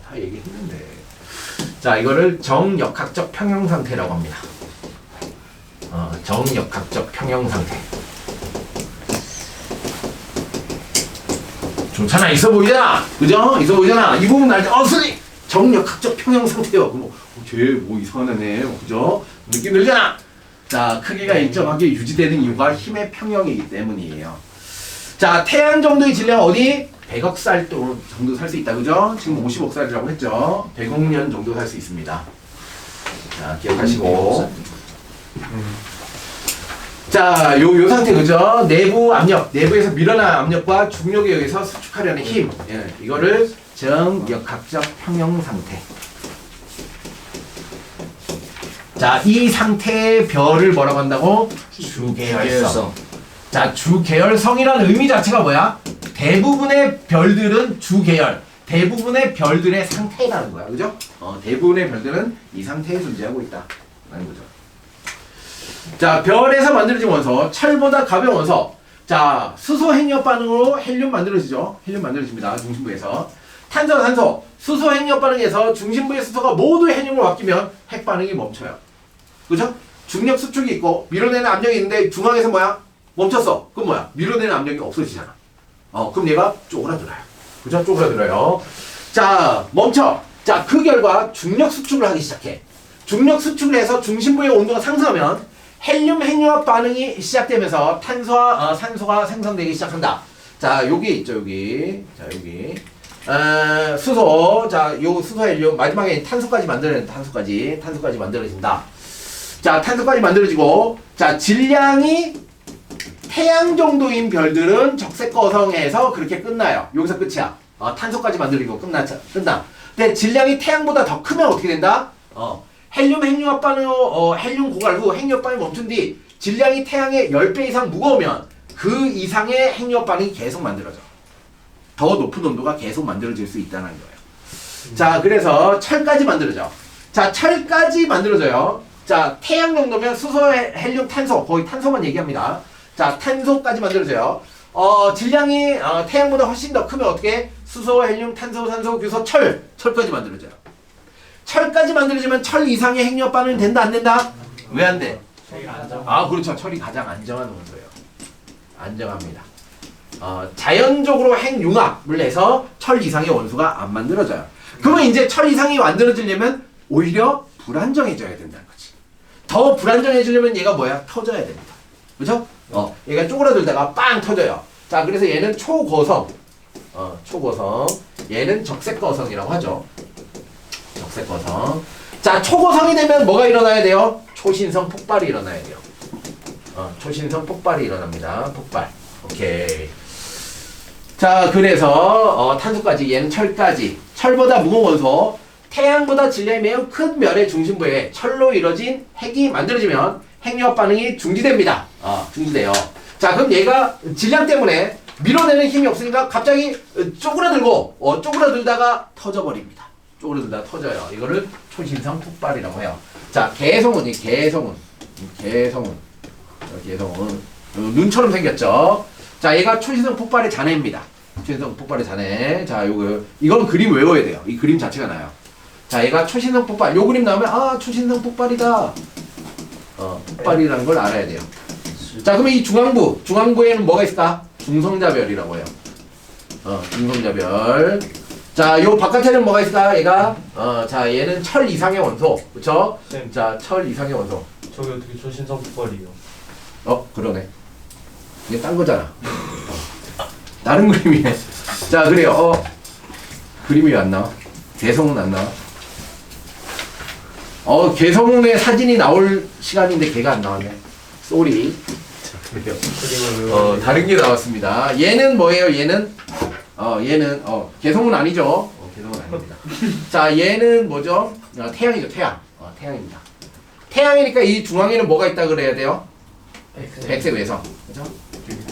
다 얘기했는데. 자, 이거를 정역학적 평형 상태라고 합니다. 정역학적 평형 상태. 좋잖아. 있어 보이잖아. 그죠? 있어 보이잖아. 이 부분 알죠? 선생님! 정역학적 평형 상태요. 그럼 쟤뭐 이상한 애네. 그죠? 느낌 들잖아. 자, 크기가 일정하게 유지되는 이유가 힘의 평형이기 때문이에요. 자, 태양 정도의 질량 어디? 100억 살 정도 살 수 있다. 그죠? 지금 50억 살이라고 했죠? 100억 년 정도 살 수 있습니다. 자, 기억하시고. 자, 요 상태, 그죠? 내부 압력, 내부에서 밀어난 압력과 중력에 의해서 수축하려는 힘. 이거를 정역학적 평형 상태. 자, 이 상태의 별을 뭐라고 한다고? 주계열성. 자, 주계열성이라는 의미 자체가 뭐야? 대부분의 별들은 주계열, 대부분의 별들의 상태라는 거야. 그죠? 대부분의 별들은 이 상태에 존재하고 있다. 라는 거죠. 자, 별에서 만들어진 원소, 철보다 가벼운 원소. 자, 수소 핵융합 반응으로 헬륨 만들어지죠. 헬륨 만들어집니다. 중심부에서. 탄소. 수소 핵융합 반응에서 중심부의 수소가 모두 헬륨으로 바뀌면 핵 반응이 멈춰요. 그죠? 중력 수축이 있고 밀어내는 압력이 있는데 중앙에서 뭐야? 멈췄어. 그럼 뭐야? 밀어내는 압력이 없어지잖아. 그럼 얘가 쪼그라들어요. 그죠? 쪼그라들어요. 자, 멈춰. 자, 그 결과 중력 수축을 하기 시작해. 중력 수축을 해서 중심부의 온도가 상승하면 헬륨 핵융합 반응이 시작되면서 탄소와 산소가 생성되기 시작한다. 자, 여기 있죠, 여기. 자, 여기. 수소. 자, 요 수소 헬륨 마지막에 탄소까지 만들어진다. 자, 탄소까지 만들어지고, 자, 질량이 태양 정도인 별들은 적색거성에서 그렇게 끝나요. 여기서 끝이야. 탄소까지 만들어지고 끝나. 근데 질량이 태양보다 더 크면 어떻게 된다? 헬륨 핵융합 반응, 헬륨 고갈 후 핵융합 반응이 멈춘 뒤 질량이 태양의 10배 이상 무거우면 그 이상의 핵융합 반응이 계속 만들어져. 더 높은 온도가 계속 만들어질 수 있다는 거예요. 자, 그래서 철까지 만들어져. 자, 철까지 만들어져요. 자, 태양 정도면 수소, 헬륨, 탄소, 거의 탄소만 얘기합니다. 자, 탄소까지 만들어져요. 질량이 태양보다 훨씬 더 크면 어떻게? 수소, 헬륨, 탄소, 산소, 규소, 철까지 만들어져요. 철까지 만들어지면 철 이상의 핵융합 반응이 된다, 안 된다? 왜 안 돼? 그렇죠. 철이 가장 안정한 원소예요. 안정합니다. 자연적으로 핵융합을 해서 철 이상의 원소가 안 만들어져요. 그러면 이제 철 이상이 만들어지려면 오히려 불안정해져야 된다는 거지. 더 불안정해지려면 얘가 뭐야? 터져야 됩니다. 그죠? 얘가 쪼그라들다가 빵 터져요. 자, 그래서 얘는 초고성. 초고성. 얘는 적색거성이라고 하죠. 적색거성. 자, 초고성이 되면 뭐가 일어나야 돼요? 초신성 폭발이 일어나야 돼요. 초신성 폭발이 일어납니다. 폭발. 오케이. 자, 그래서 탄소까지, 얘는 철까지. 철보다 무거운 원소, 태양보다 질량이 매우 큰 별의 중심부에 철로 이루어진 핵이 만들어지면 핵융합 반응이 중지됩니다. 중지돼요. 자, 그럼 얘가 질량 때문에 밀어내는 힘이 없으니까 갑자기 쪼그라들고 쪼그라들다가 터져버립니다. 쪼그라들다가 터져요. 이거를 초신성 폭발이라고 해요. 자, 개성운. 눈처럼 생겼죠. 자, 얘가 초신성 폭발의 잔해입니다. 초신성 폭발의 잔해. 자, 이건 그림 외워야 돼요. 이 그림 자체가 나요. 자, 얘가 초신성 폭발. 요 그림 나오면 초신성 폭발이다. 폭발이라는 걸 알아야 돼요. 자, 그러면 이 중앙부에는 뭐가 있을까? 중성자별이라고 해요. 중성자별. 자, 요 바깥에는 뭐가 있을까? 얘가 자, 얘는 철 이상의 원소. 그쵸? 쌤. 자, 철 이상의 원소. 저기 어떻게 초신성 폭발이에요? 그러네. 이게 딴 거잖아. 다른 그림이네. 자, 그래요. 그림이 왜 안 나와? 개성은 안 나와? 개성의 사진이 나올 시간인데 걔가 안 나왔네. 쏘리. 그림을 외워야 다른 게 나왔습니다. 얘는 뭐예요? 얘는 개성은 아니죠. 개성은 아닙니다. 자, 얘는 뭐죠? 태양이죠. 태양입니다. 태양이니까 이 중앙에는 뭐가 있다 그래야 돼요? 백색 외성. 그죠?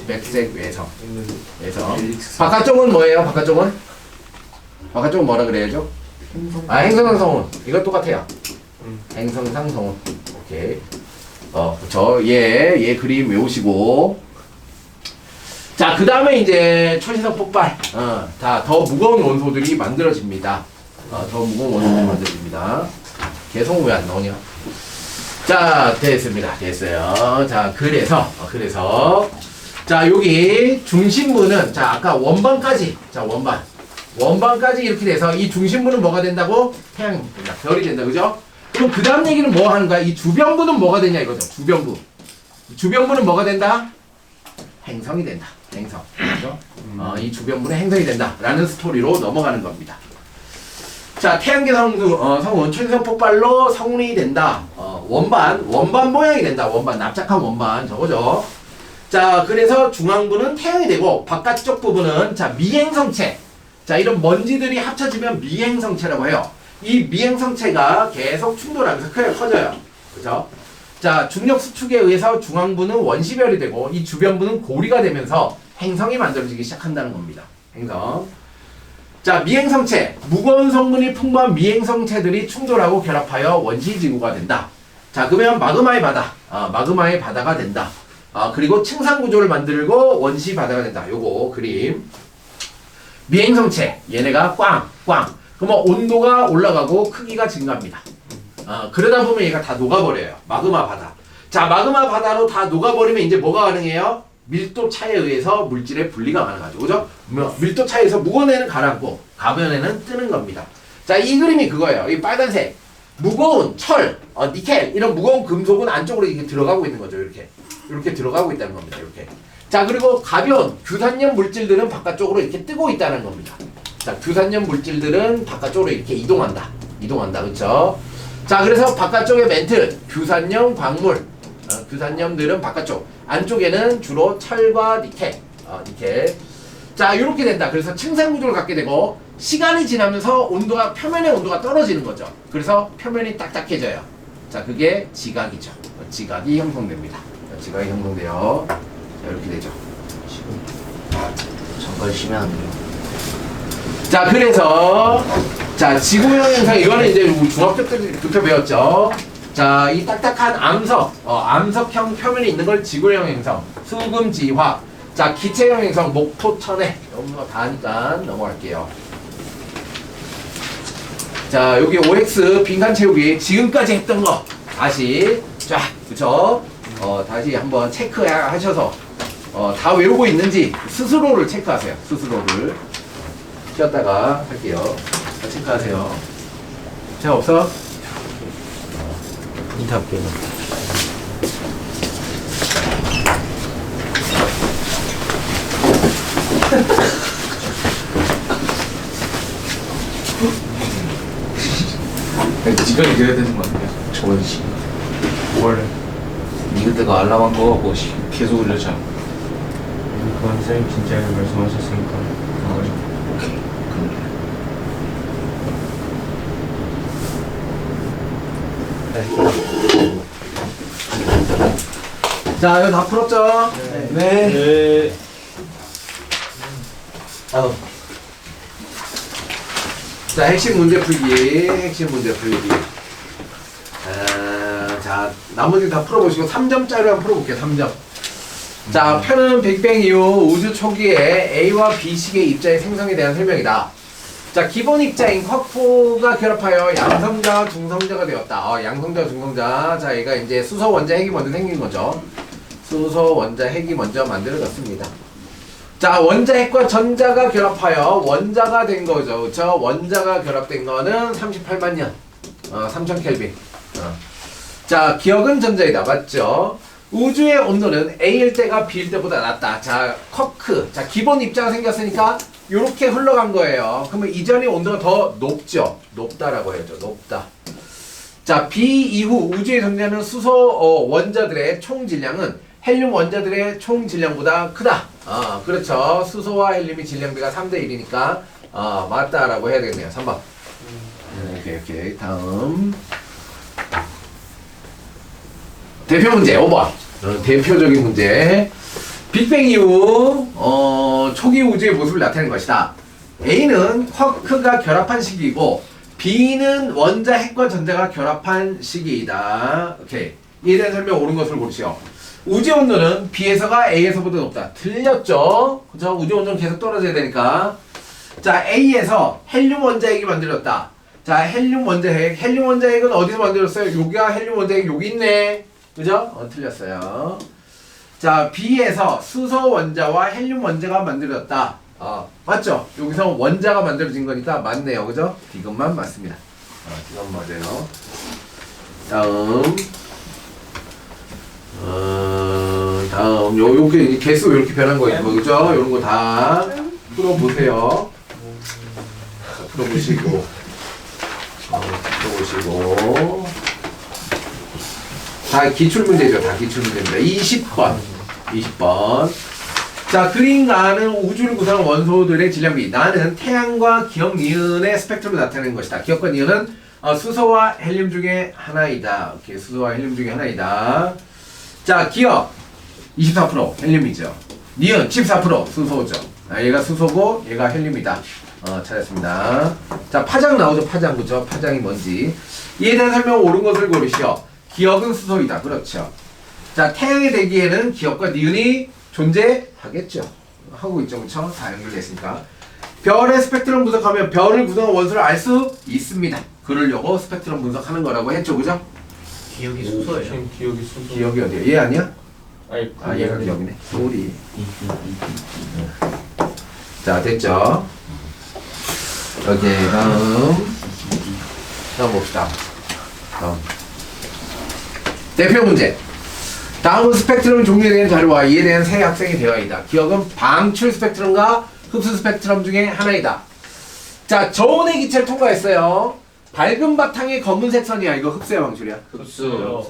백색 외성. 바깥쪽은 뭐예요? 바깥쪽은 뭐라 그래야죠? 행성상성운. 이거 똑같아요. 행성상성운. 오케이. 그쵸. 얘 그림 외우시고. 자, 그 다음에 이제 초신성 폭발. 더 무거운 원소들이 만들어집니다. 개성 왜 안 나오냐? 자, 됐어요. 자, 그래서. 자, 여기 중심부는, 자, 아까 원반까지. 자, 원반까지 이렇게 돼서 이 중심부는 뭐가 된다고? 태양이 된다. 별이 된다. 그죠? 그럼 그 다음 얘기는 뭐 하는 거야? 이 주변부는 뭐가 되냐 이거죠. 주변부는 뭐가 된다? 행성이 된다. 행성. 그죠? 이 주변부는 행성이 된다. 라는 스토리로 넘어가는 겁니다. 자, 태양계 성운, 초신성 폭발로 성운이 된다. 원반 모양이 된다. 납작한 원반. 저거죠. 자, 그래서 중앙부는 태양이 되고, 바깥쪽 부분은, 자, 미행성체. 자, 이런 먼지들이 합쳐지면 미행성체라고 해요. 이 미행성체가 계속 충돌하면서 커져요. 그죠? 자, 중력 수축에 의해서 중앙부는 원시별이 되고, 이 주변부는 고리가 되면서 행성이 만들어지기 시작한다는 겁니다. 행성. 자, 미행성체. 무거운 성분이 풍부한 미행성체들이 충돌하고 결합하여 원시지구가 된다. 자, 그러면 마그마의 바다가 된다. 그리고 층상구조를 만들고 원시 바다가 된다. 요거 그림. 미행성체. 얘네가 꽝. 그러면 온도가 올라가고 크기가 증가합니다. 그러다 보면 얘가 다 녹아버려요. 마그마 바다. 자, 마그마 바다로 다 녹아버리면 이제 뭐가 가능해요? 밀도 차에 의해서 물질의 분리가 가능하죠. 그죠? 밀도 차에서 무거운 애는 가라앉고 가벼운 애는 뜨는 겁니다. 자, 이 그림이 그거예요. 이 빨간색. 무거운 철, 니켈 이런 무거운 금속은 안쪽으로 이게 들어가고 있는 거죠. 이렇게 들어가고 있다는 겁니다. 이렇게. 자, 그리고 가벼운 규산염 물질들은 바깥쪽으로 이렇게 뜨고 있다는 겁니다. 자, 규산염 물질들은 바깥쪽으로 이렇게 이동한다. 그렇죠? 자, 그래서 바깥쪽의 멘트 규산염 광물, 규산염들은 바깥쪽, 안쪽에는 주로 철과 니켈. 자, 이렇게 된다. 그래서 층상구조를 갖게 되고 시간이 지나면서 표면의 온도가 떨어지는 거죠. 그래서 표면이 딱딱해져요. 자, 그게 지각이죠. 지각이 형성됩니다. 지각이 형성돼요. 자, 이렇게 되죠. 정말 심해안 돼요. 자, 그래서 자, 지구형 현상 이거는 이제 우리 중학교 때부터 배웠죠. 자, 이 딱딱한 암석형 표면이 있는 걸 지구형 행성, 수금지화. 자, 기체형 행성, 목토천해. 이런 거 다 하니까 넘어갈게요. 자, 여기 OX 빈칸 채우기 지금까지 했던 거 다시 쫙, 그쵸? 다시 한번 체크하셔서 다 외우고 있는지 스스로를 체크하세요. 스스로를. 쉬었다가 할게요. 다 체크하세요. 제가 없어? 인터 할게요. 지각이 돼야 되는 거 아니에요? 저번시 원래 니 그때가 알람한 거 갖고 계속 울려자. 그건 선생님 진짜 말씀하셨으니까. 오케이. 자, 이거 다 풀었죠? 네. 네. 자, 핵심 문제 풀기. 자, 나머지 다 풀어보시고 3점짜리 한번 풀어볼게요. 3점. 자, 편은 빅뱅 이후 우주 초기에 A와 B식의 입자의 생성에 대한 설명이다. 자, 기본 입자인 쿼크가 결합하여 양성자와 중성자가 되었다. 양성자, 중성자. 자, 얘가 이제 수소 원자 핵이 먼저 생긴 거죠. 수소 원자 핵이 먼저 만들어졌습니다. 자, 원자 핵과 전자가 결합하여 원자가 된 거죠. 그쵸? 원자가 결합된 거는 38만 년. 3000 켈빈. 자, 기억은 전자이다. 맞죠? 우주의 온도는 A일 때가 B일 때보다 낮다. 자, 쿼크. 자, 기본 입자가 생겼으니까 요렇게 흘러간 거예요. 그러면 이전의 온도가 더 높죠? 높다라고 해야죠. 높다. 자, B 이후 우주에 존재하는 수소 원자들의 총 질량은 헬륨 원자들의 총 질량보다 크다. 그렇죠. 수소와 헬륨이 질량비가 3대 1이니까 맞다라고 해야 되겠네요. 3번. 오케이. 다음. 대표 문제 5번. 대표적인 문제. 빅뱅 이후 초기 우주의 모습을 나타낸 것이다. A는 쿼크가 결합한 시기이고 B는 원자 핵과 전자가 결합한 시기이다. 오케이. 이에 대한 설명 옳은 것을 고르시오. 우주 온도는 B에서가 A에서보다 높다. 틀렸죠? 그죠? 우주 온도는 계속 떨어져야 되니까. 자, A에서 헬륨 원자핵이 만들어졌다. 자, 헬륨 원자핵. 헬륨 원자핵은 어디서 만들었어요? 여기가 헬륨 원자핵 여기 있네. 그죠? 틀렸어요. 자, B에서 수소 원자와 헬륨 원자가 만들어졌다. 맞죠? 여기서 원자가 만들어진 거니까 맞네요. 그죠? 이것만 맞습니다. 이건 맞아요. 다음. 다음. 요게 개수 이렇게 변한 거 있고, 그죠? 요런 거 다 풀어보세요. 풀어보시고. 풀어보시고. 다 기출문제죠. 다 기출문제입니다. 20번. 자, 그림과는 우주를 구성하는 원소들의 질량비. 나는 태양과 기억 니은의 스펙트럼을 나타내는 것이다. 기억과 니은은 수소와 헬륨 중에 하나이다. 오케이, 수소와 헬륨 중에 하나이다. 자, 기억 24% 헬륨이죠. 니은 14% 수소죠. 얘가 수소고 얘가 헬륨이다. 찾았습니다. 자, 파장 나오죠. 파장. 그죠? 파장이 뭔지. 이에 대한 설명 옳은 것을 고르시오. 기억은 수소이다. 그렇죠. 자, 태양의 대기에는 기억과 니은이 존재하겠죠. 하고 있죠. 그렇죠? 다 연결됐으니까. 별의 스펙트럼 분석하면 별을 구성한 원소를 알 수 있습니다. 그러려고 스펙트럼 분석하는 거라고 했죠. 그죠? 기억이 수소예요. 기억이 수소. 기억이 어디야? 얘 아니야? 아니, 얘가 기억이네. 소리. 자, 됐죠? 오케이, 다음 봅시다. 다음. 대표 문제. 다음은 스펙트럼 종류에 대한 자료와 이에 대한 세 학생의 대화이다. 기억은 방출 스펙트럼과 흡수 스펙트럼 중에 하나이다. 자, 저온의 기체를 통과했어요. 밝은 바탕의 검은색 선이야. 이거 흡수야, 방출이야? 흡수요.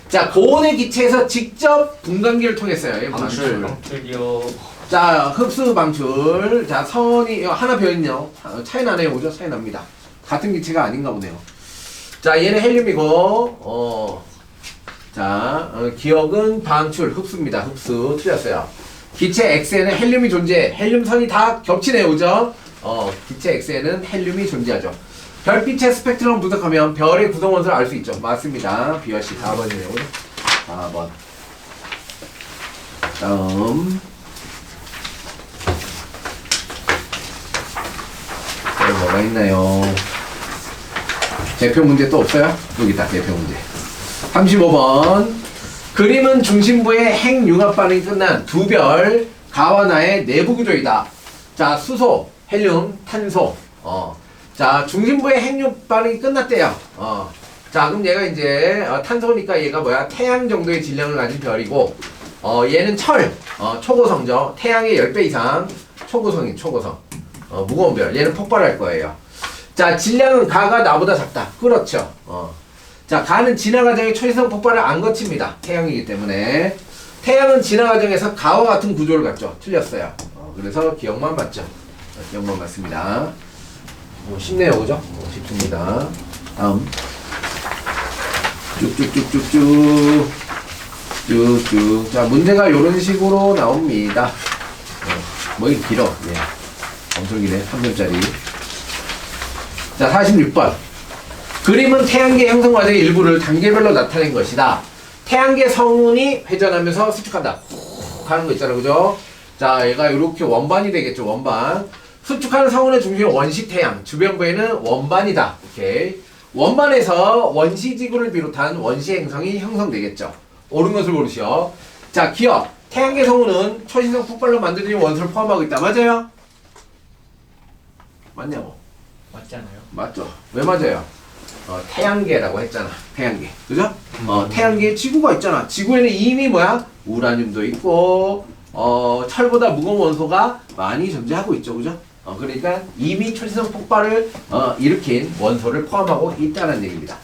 자, 고온의 기체에서 직접 분광기를 통했어요. 얘 방출. 방출이요. 자, 흡수 방출. 자, 선이 하나 비어있네요. 차이 나네요. 그죠? 차이 납니다. 같은 기체가 아닌가 보네요. 자, 얘는 헬륨이고, 기억은 방출, 흡수입니다. 흡수. 틀렸어요. 기체 X에는 헬륨이 존재해. 헬륨선이 다 겹치네요. 그죠? 기체 X에는 헬륨이 존재하죠. 별빛의 스펙트럼 분석하면 별의 구성원소를 알 수 있죠. 맞습니다. B와 C 4번이네요. 4번. 다음. 뭐가 있나요? 대표 문제 또 없어요? 여기 있다. 대표 문제. 35번. 그림은 중심부의 핵융합 반응이 끝난 두 별 가와나의 내부 구조이다. 자, 수소, 헬륨, 탄소. 자, 중심부의 핵융합 반응이 끝났대요. 자, 그럼 얘가 이제 탄소니까 얘가 뭐야? 태양 정도의 질량을 가진 별이고, 얘는 철, 초고성죠. 태양의 10배 이상 초고성인 초고성. 무거운 별. 얘는 폭발할 거예요. 자, 질량은 가가 나보다 작다. 그렇죠. 자, 가는 진화 과정에 초신성 폭발을 안 거칩니다. 태양이기 때문에. 태양은 진화 과정에서 가와 같은 구조를 갖죠. 틀렸어요. 그래서 기억만 맞죠. 기억만 맞습니다. 쉽네요, 그죠? 쉽습니다. 다음. 쭉쭉쭉쭉쭉. 쭉쭉. 자, 문제가 이런 식으로 나옵니다. 뭐 이렇게 길어. 예. 엄청 기네. 3점짜리. 자, 46번. 그림은 태양계 형성 과정의 일부를 단계별로 나타낸 것이다. 태양계 성운이 회전하면서 수축한다. 훅 하는 거 있잖아요. 그죠? 자, 얘가 이렇게 원반이 되겠죠. 원반. 수축하는 성운의 중심이 원시 태양. 주변부에는 원반이다. 오케이. 원반에서 원시지구를 비롯한 원시 행성이 형성되겠죠. 옳은 것을 고르시오. 자, 기억. 태양계 성운은 초신성 폭발로 만들어진 원소를 포함하고 있다. 맞아요? 맞냐고? 맞잖아요. 맞죠? 왜 맞아요? 태양계라고 했잖아. 태양계. 그죠? 태양계에 지구가 있잖아. 지구에는 이미 뭐야? 우라늄도 있고, 철보다 무거운 원소가 많이 존재하고 있죠. 그죠? 그러니까 이미 초신성 폭발을 일으킨 원소를 포함하고 있다는 얘기입니다.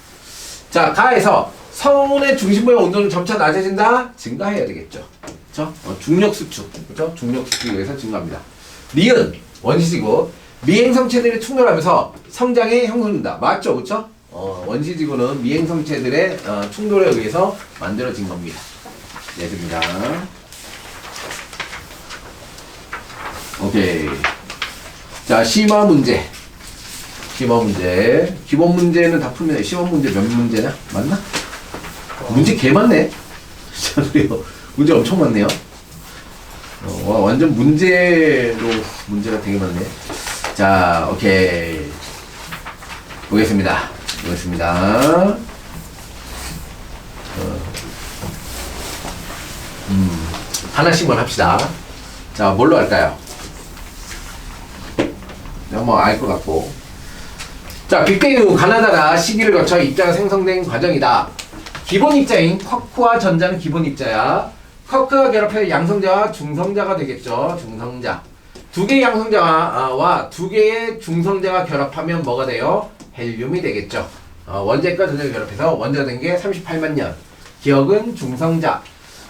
자, 가에서 성운의 중심부의 온도는 점차 낮아진다? 증가해야 되겠죠. 그죠? 중력 수축. 그죠? 중력 수축에 의해서 증가합니다. 니은, 원시지구. 미행성체들이 충돌하면서 성장에 형성된다. 맞죠? 그쵸? 원시지구는 미행성체들의 충돌에 의해서 만들어진 겁니다. 네, 됩니다. 오케이. 자, 심화 문제. 심화 문제. 기본 문제는 다 풀면 심화 문제 몇 문제냐? 맞나? 문제 개 많네. 그래요. 문제 엄청 많네요. 완전 문제로 문제가 되게 많네. 자, 오케이. 보겠습니다. 하나씩만 합시다. 자, 뭘로 할까요? 뭐 알 것 같고. 자, 빅뱅 이후 가나다라 시기를 거쳐 입자가 생성된 과정이다. 기본 입자인 쿼크와 전자는 기본 입자야. 쿼크가 결합해 양성자와 중성자가 되겠죠. 중성자. 두 개의 양성자와 두 개의 중성자가 결합하면 뭐가 돼요? 헬륨이 되겠죠. 원자과 전자가 결합해서 원자가 된 게 38만 년. 기억은 중성자.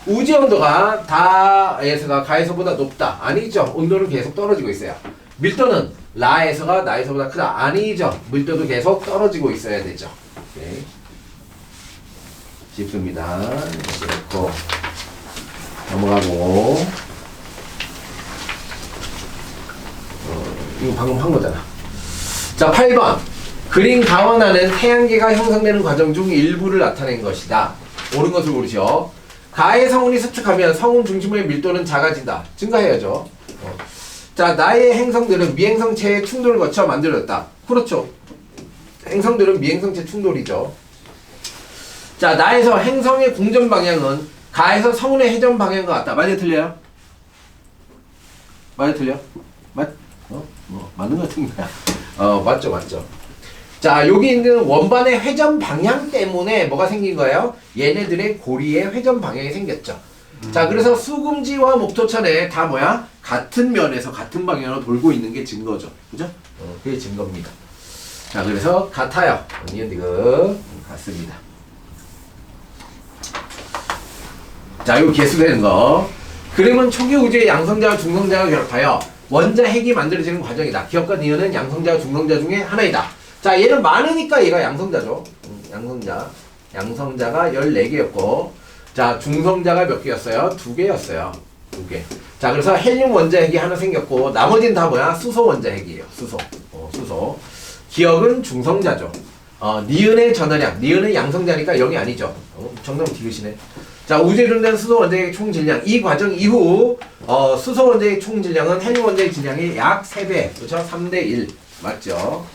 우주 온도가 다에서가 가에서보다 높다. 아니죠. 온도는 계속 떨어지고 있어요. 밀도는 라에서가 나에서보다 크다. 아니죠. 밀도도 계속 떨어지고 있어야 되죠. 오케이. 쉽습니다. 이렇게 넘어가고. 이거 방금 한 거잖아. 자, 8번. 그린 가원하는 태양계가 형성되는 과정 중 일부를 나타낸 것이다. 옳은 것을 고르시오. 가의 성운이 수축하면 성운 중심의 밀도는 작아진다. 증가해야죠. 자, 나의 행성들은 미행성체의 충돌을 거쳐 만들어졌다. 그렇죠. 행성들은 미행성체 충돌이죠. 자, 나에서 행성의 공전 방향은 가에서 성운의 회전 방향과 같다. 맞아요, 틀려요? 맞아요, 틀려? 맞는 것 같은데. 맞죠. 자, 여기 있는 원반의 회전 방향 때문에 뭐가 생긴 거예요? 얘네들의 고리의 회전 방향이 생겼죠. 자, 그래서 수금지와 목토천에 다 뭐야? 같은 면에서 같은 방향으로 돌고 있는 게 증거죠. 그죠? 그게 증거입니다. 자, 그래서 같아요. 니은디귿 같습니다. 자, 이거 개수되는 거. 그림은 초기 우주의 양성자와 중성자가 결합하여 원자 핵이 만들어지는 과정이다. 기억과 니은은 양성자와 중성자 중에 하나이다. 자, 얘는 많으니까 얘가 양성자죠. 양성자가 14개였고, 자, 중성자가 몇 개였어요? 2개였어요. 2개. 자, 그래서 헬륨 원자 핵이 하나 생겼고, 나머지는 다 뭐야? 수소 원자 핵이에요. 수소. 기억은 중성자죠. 니은의 전원량. 니은은 양성자니까 0이 아니죠. 정답 디귿이네. 자, 우주에 존재하는 수소 원자의 총 질량. 이 과정 이후 수소 원자의 총 질량은 헬륨 원자의 질량이 약 3배. 그렇죠? 3대1. 맞죠?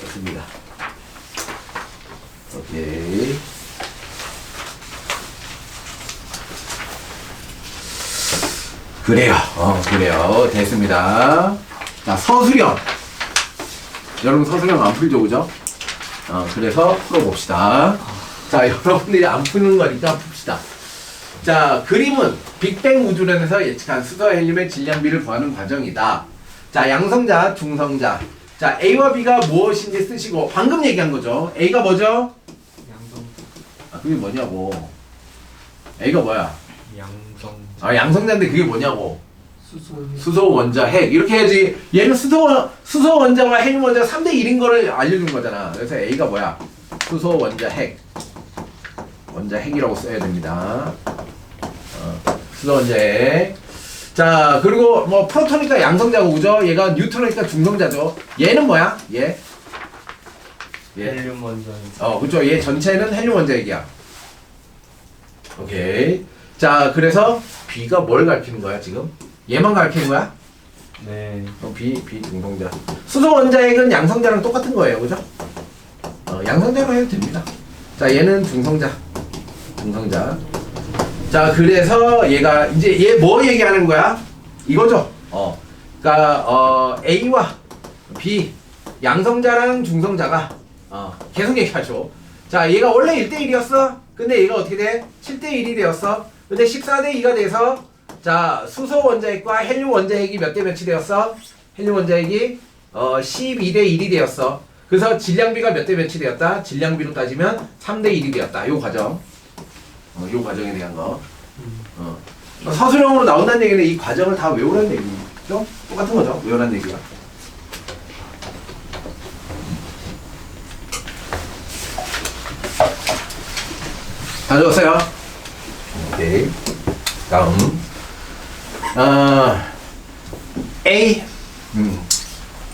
좋습니다. 오케이. 그래요. 그래요. 됐습니다. 자, 서술형. 여러분 서술형 안 풀죠, 그죠? 그래서 풀어봅시다. 자, 여러분들이 안 푸는 거니까 풉시다. 자, 그림은 빅뱅 우주론에서 예측한 수소 헬륨의 질량비를 구하는 과정이다. 자, 양성자, 중성자. 자, A와 B가 무엇인지 쓰시고, 방금 얘기한 거죠. A가 뭐죠? 그게 뭐냐고. A가 뭐야? 양성. 아, 양성자인데 그게 뭐냐고. 수소. 수소, 원자, 핵. 이렇게 해야지. 얘는 수소 원자와 헬륨 원자가 3대 1인 거를 알려준 거잖아. 그래서 A가 뭐야? 수소, 원자, 핵. 원자, 핵이라고 써야 됩니다. 수소, 원자, 핵. 자, 그리고 뭐 프로톤이니까 양성자고, 그죠? 얘가 뉴트론이니까 중성자죠. 얘는 뭐야? 얘. 헬륨 원자. 그죠? 얘 전체는 헬륨 원자 핵이야. 오케이. 자, 그래서 B가 뭘 가리키는 거야, 지금? 얘만 가리키는 거야? 네. B 중성자. 수소 원자핵은 양성자랑 똑같은 거예요, 그죠? 양성자로 해도 됩니다. 자, 얘는 중성자. 자, 그래서 얘가 이제 얘 뭐 얘기하는 거야? 이거죠. 그러니까 A와 B 양성자랑 중성자가 계속 얘기하죠. 자, 얘가 원래 1대1이었어. 근데 얘가 어떻게 돼? 7대1이 되었어. 근데 14대2가 돼서 자, 수소 원자핵과 헬륨 원자핵이 몇 대 몇이 되었어? 헬륨 원자핵이 12대1이 되었어. 그래서 질량비가 몇 대 몇이 되었다? 질량비로 따지면 3대1이 되었다. 요 과정. 요 과정에 대한 거. 서술형으로 나온다는 얘기는 이 과정을 다 외우라는 얘기죠? 똑같은 거죠. 외우라는 얘기가. 다 적었어요? 오케이. 다음. A.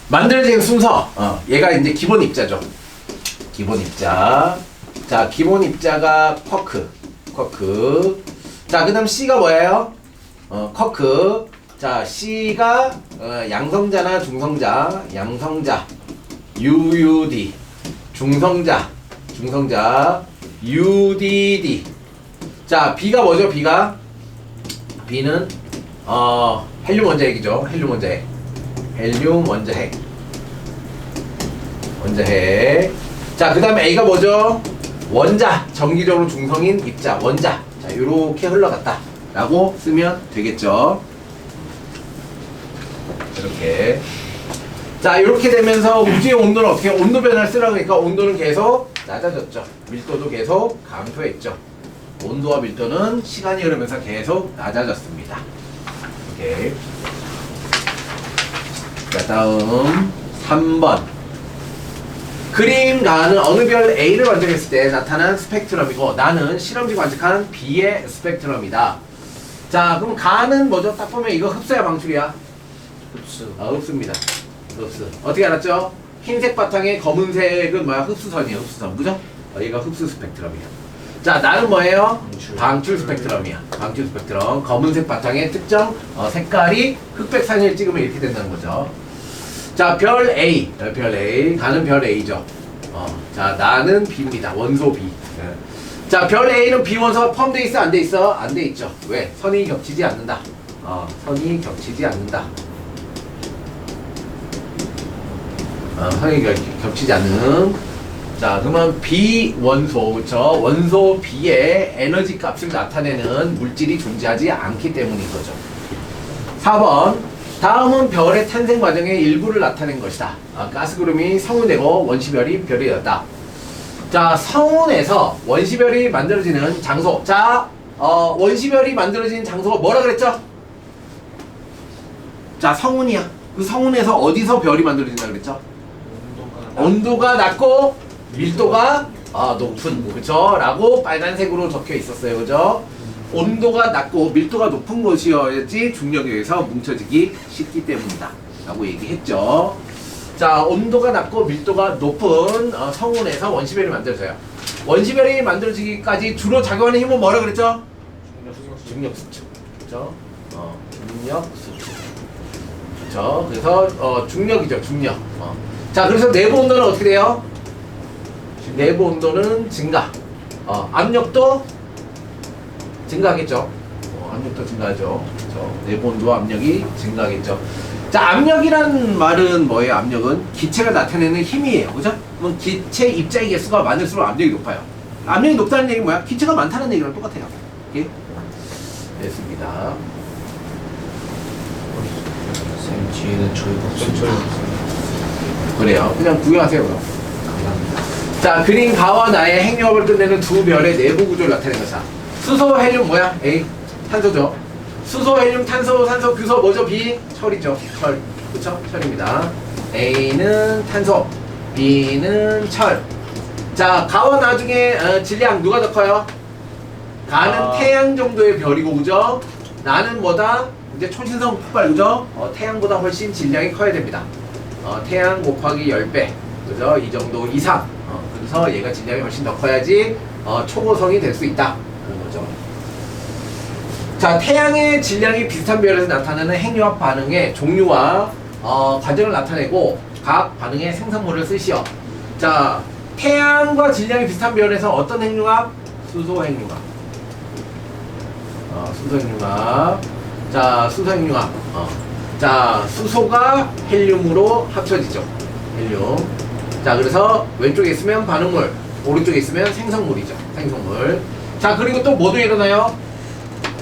만들어진 순서. 얘가 이제 기본 입자죠. 기본 입자. 자, 기본 입자가 쿼크. 자, 그 다음 C가 뭐예요? 쿼크. 자, C가 양성자나 중성자. 양성자. UUD. 중성자. UDD. 자, B가 뭐죠? B는 헬륨 원자핵이죠. 헬륨 원자핵. 자, 그 다음에 A가 뭐죠? 원자. 정기적으로 중성인 입자. 원자. 자, 요렇게 흘러갔다 라고 쓰면 되겠죠. 이렇게. 자, 이렇게 되면서 우주의 온도는 어떻게 온도 변화를 쓰라고 하니까 온도는 계속 낮아졌죠. 밀도도 계속 감소했죠. 온도와 밀도는 시간이 흐르면서 계속 낮아졌습니다. 오케이. 자, 다음 3번. 그림 가는 어느 별 A를 관측했을 때 나타난 스펙트럼이고 나는 실험지 관측한 B의 스펙트럼이다. 자, 그럼 가는 뭐죠? 딱 보면 이거 흡수야 방출이야? 흡수. 흡수입니다. 흡수. 어떻게 알았죠? 흰색 바탕에 검은색은 뭐야? 흡수선이에요. 흡수선. 그죠? 얘가 흡수 스펙트럼이야. 자, 나는 뭐예요? 방출 스펙트럼이야. 방출 스펙트럼. 검은색 바탕에 특정 색깔이 흑백산을 찍으면 이렇게 된다는 거죠. 자, 별 A. 가는 별 A죠. 자, 나는 B입니다. 원소 B. 자, 별 A는 B 원소가 포함되어 있어? 안 돼 있어? 안 돼 있죠. 왜? 선이 겹치지 않는다. 선이 겹치지 않는다. 선이 겹치지 않는. 자, 그러면 B 원소, 그쵸? 원소 B의 에너지 값을 나타내는 물질이 존재하지 않기 때문인 거죠. 4번. 다음은 별의 탄생 과정의 일부를 나타낸 것이다. 가스구름이 성운되고 원시별이 별이 되었다. 자, 성운에서 원시별이 만들어지는 장소. 자, 원시별이 만들어진 장소가 뭐라 그랬죠? 자, 성운이야. 그 성운에서 어디서 별이 만들어진다 그랬죠? 온도가 낮고 밀도가 높은, 그죠? 라고 빨간색으로 적혀 있었어요, 그죠? 온도가 낮고 밀도가 높은 곳이어야지 중력에 의해서 뭉쳐지기 쉽기 때문이다 라고 얘기했죠. 자, 온도가 낮고 밀도가 높은 성운에서 원시별이 만들어져요. 원시별이 만들어지기까지 주로 작용하는 힘은 뭐라 그랬죠? 중력수축. 그죠? 중력수축. 그죠? 그래서 중력이죠, 중력. 자, 그래서 내부 온도는 어떻게 돼요? 내부 온도는 증가. 압력도 증가하겠죠. 압력도 증가하죠. 그렇죠? 내부 온도와 압력이 증가하겠죠. 자, 압력이란 말은 뭐예요? 압력은 기체가 나타내는 힘이에요. 그죠? 그럼 기체 입자의 개수가 많을수록 압력이 높아요. 압력이 높다는 얘기는 뭐야? 기체가 많다는 얘기랑 똑같아요. 오케이? 됐습니다. 쌤 뒤에는 저희 목소리 그래요. 그냥 구경하세요. 그럼. 감사합니다. 자, 그린 가와 나의 핵융합을 끝내는 두 별의 내부 구조를 나타낸 것이다. 수소, 헬륨 뭐야? A. 탄소죠. 수소, 헬륨, 탄소, 산소, 규소 뭐죠? B. 철이죠. 철. 그쵸? 철입니다. A는 탄소, B는 철. 자, 가와 나 중에 질량 누가 더 커요? 가는 태양 정도의 별이고, 그죠? 나는 뭐다? 이제 초신성 폭발, 그죠? 태양보다 훨씬 질량이 커야 됩니다. 태양 곱하기 10배, 그죠? 이 정도 이상. 그래서 얘가 질량이 훨씬 더 커야지 초고성이 될 수 있다. 그런 거죠. 자, 태양의 질량이 비슷한 별에서 나타나는 핵융합 반응의 종류와 과정을 나타내고 각 반응의 생성물을 쓰시오. 자, 태양과 질량이 비슷한 별에서 어떤 핵융합? 수소 핵융합. 수소 핵융합. 자, 수소 핵융합. 자, 수소가 헬륨으로 합쳐지죠. 헬륨. 자, 그래서 왼쪽에 있으면 반응물, 오른쪽에 있으면 생성물이죠. 생성물. 자, 그리고 또 뭐도 일어나요?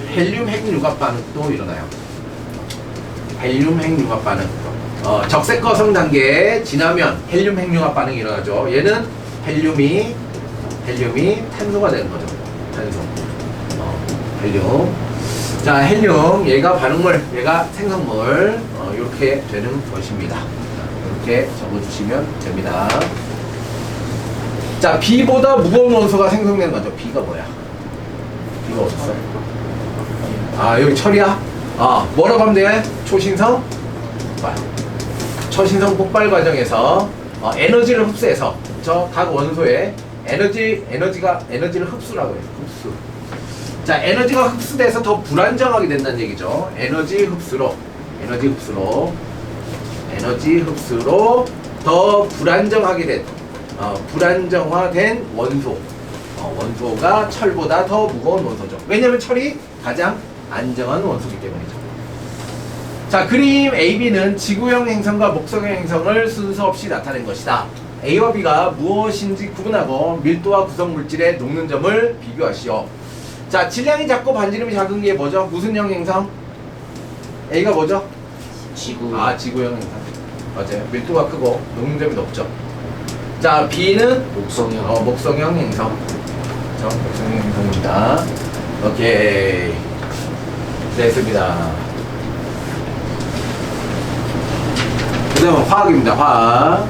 헬륨 핵융합 반응도 일어나요. 헬륨 핵융합 반응. 적색거성 단계에 지나면 헬륨 핵융합 반응이 일어나죠. 얘는 헬륨이 탄소가 되는 거죠. 탄소. 헬륨. 자, 헬륨, 얘가 반응물, 얘가 생성물. 이렇게 되는 것입니다. 이렇게 적어주시면 됩니다. 자, B보다 무거운 원소가 생성되는 거죠. B가 뭐야? B가 어딨어? 여기 철이야? 뭐라고 하면 돼? 초신성 폭발. 초신성 폭발 과정에서 에너지를 흡수해서 각 원소에 에너지를 흡수라고 해요. 흡수. 자, 에너지가 흡수돼서 더 불안정하게 된다는 얘기죠. 에너지 흡수로 더 불안정하게 된 불안정화된 원소. 원소가 철보다 더 무거운 원소죠. 왜냐면 철이 가장 안정한 원소이기 때문이죠. 자, 그림 AB는 지구형 행성과 목성형 행성을 순서 없이 나타낸 것이다. A와 B가 무엇인지 구분하고 밀도와 구성 물질의 녹는 점을 비교하시오. 자, 질량이 작고 반지름이 작은 게 뭐죠? 무슨 형 행성? A가 뭐죠? 지구. 지구형 행성. 맞아요. 밀도가 크고 녹는 점이 높죠. 자, B는 목성형. 목성형 행성. 그렇죠? 목성형 행성입니다. 오케이. 됐습니다. 그 다음은 화학입니다. 화학.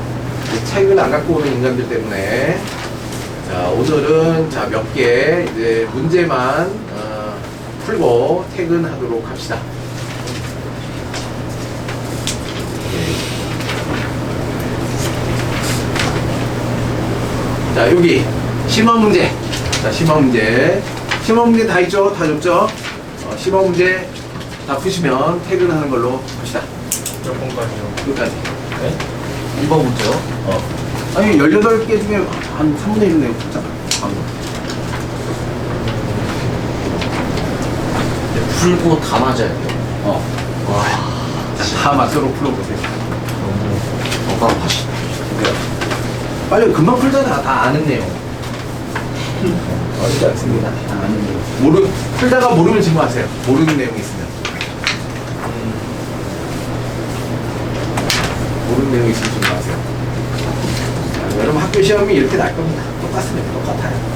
책을 안 갖고 오는 인간들 때문에. 자, 오늘은 몇 개 이제 문제만 풀고 퇴근하도록 합시다. 자, 여기 심화 문제. 자, 심화 문제. 심화 문제 다 있죠? 다 줬죠? 심화 문제 다 푸시면 퇴근하는 걸로 합시다. 몇 번까지요? 끝까지. 네? 2번 문제요? 아니, 18개 중에 한 3분의 1 내고 풀잖아. 풀고 다 맞아야 돼요. 와. 자, 다 맛으로 풀어보세요. 너무 억압하시네. 빨리 금방 풀잖아. 다 아는 내용. 어렵지 않습니다. 다 아는 내용. 풀다가 모르면 질문하세요. 모르는 내용이 있으면. 모르는 내용이 있으면 질문하세요. 자, 여러분 학교 시험이 이렇게 날 겁니다. 똑같습니다. 똑같아요.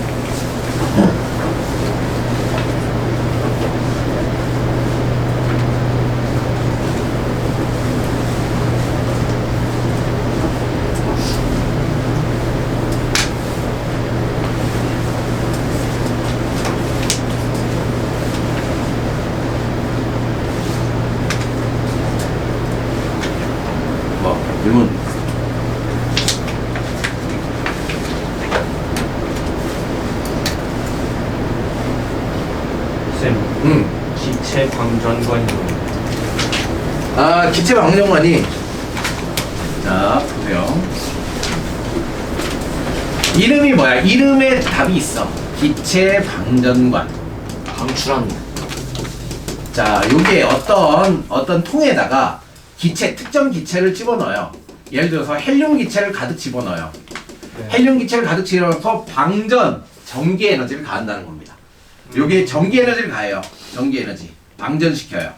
질문. 쌤, 기체 방전관이 기체 방정관이, 자, 보세요. 이름이 뭐야? 이름에 답이 있어. 기체 방전관. 방출하는. 자, 요게 어떤 통에다가 특정 기체를 집어넣어요. 예를 들어서 헬륨 기체를 가득 집어넣어요. 네. 헬륨 기체를 가득 집어넣어서 전기 에너지를 가한다는 겁니다. 요게 전기 에너지를 가해요. 전기 에너지. 방전시켜요.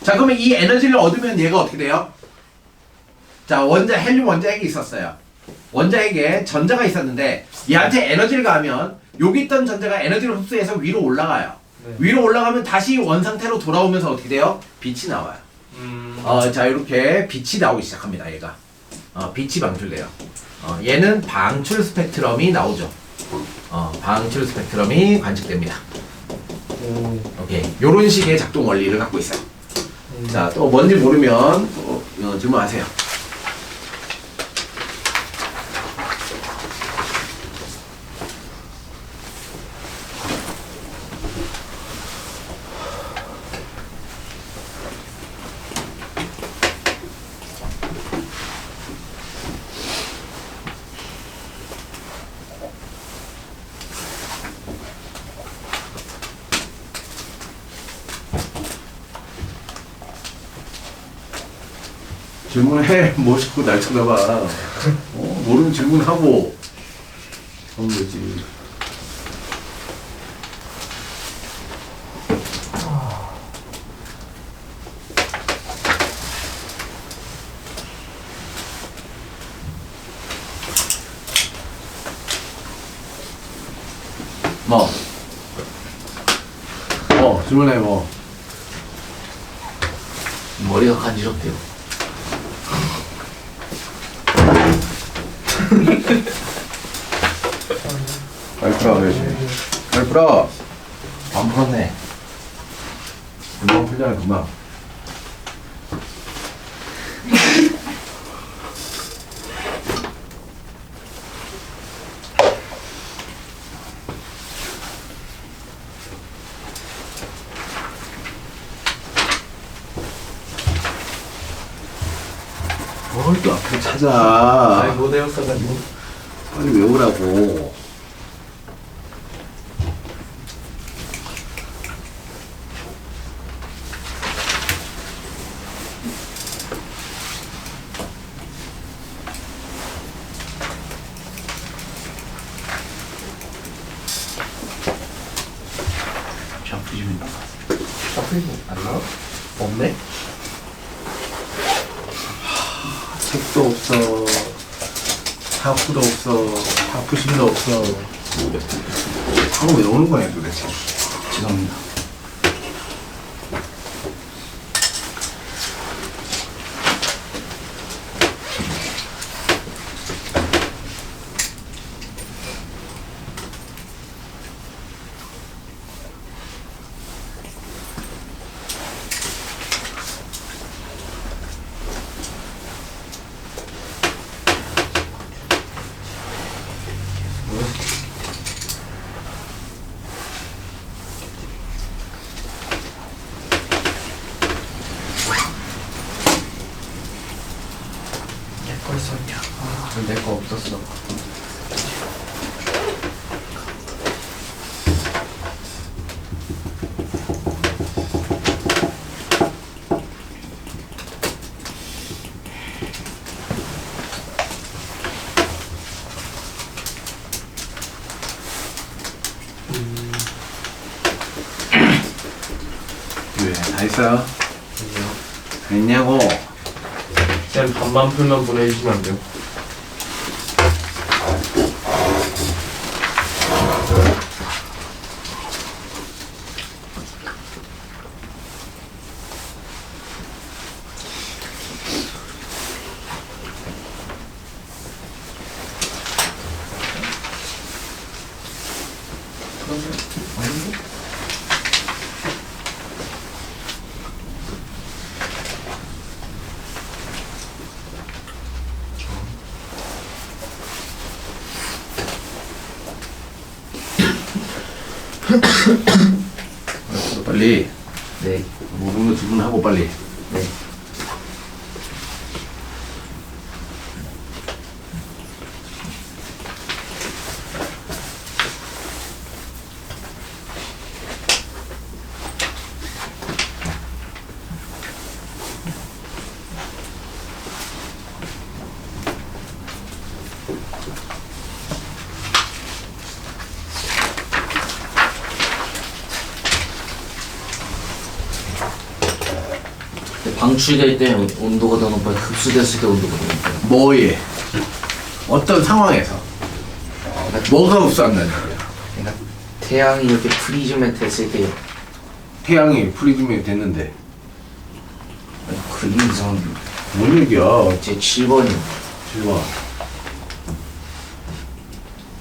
자, 그러면 이 에너지를 얻으면 얘가 어떻게 돼요? 자, 헬륨 원자핵이 있었어요. 원자에게 전자가 있었는데 얘한테 에너지를 가하면 여기 있던 전자가 에너지를 흡수해서 위로 올라가요. 네. 위로 올라가면 다시 원상태로 돌아오면서 어떻게 돼요? 빛이 나와요. 자 이렇게 빛이 나오기 시작합니다. 얘가 빛이 방출돼요. 얘는 방출 스펙트럼이 나오죠. 방출 스펙트럼이 관측됩니다. 오케이, 요런 식의 작동 원리를 갖고 있어요. 자, 또 뭔지 모르면 질문하세요. 질문해. 뭐 자꾸 날 쳐다봐. 모르면 질문하고. 그런 거지. 뭐? 질문해 뭐? 머리가 간지럽대요. 빨리 풀어, 그러지. 빨리 풀어. 안 풀었네. 금방 풀잖아, 금방. 뭘 또 앞을 찾아. 못 외웠어가지고. 빨리 외우라고. 샤프심이 나가. 샤프리고 안 나와? 없네? 책도 없어. 하프도 없어. 하프심도 없어. 하고 왜 오는 거야 도대체? 죄송합니다. 내걸 썼냐? 내 거 없었어. 왜? 다 했어? 다 했냐고? 쌤 반만 풀면 보내주시면 안 돼요? 빨리. 네. 모르는 거 질문하고 빨리. 네. 방출될 때 온도가 더 높아요. 흡수됐을 때 온도가 더 높아요. 뭐에? 어떤 상황에서 뭐가 흡수한다는 거야? 그러니까 태양이 이렇게 프리즘에 됐을 때 태양이 프리즘이 됐는데 그림 이상한데. 뭔 얘기야? 제 7번이요. 7번.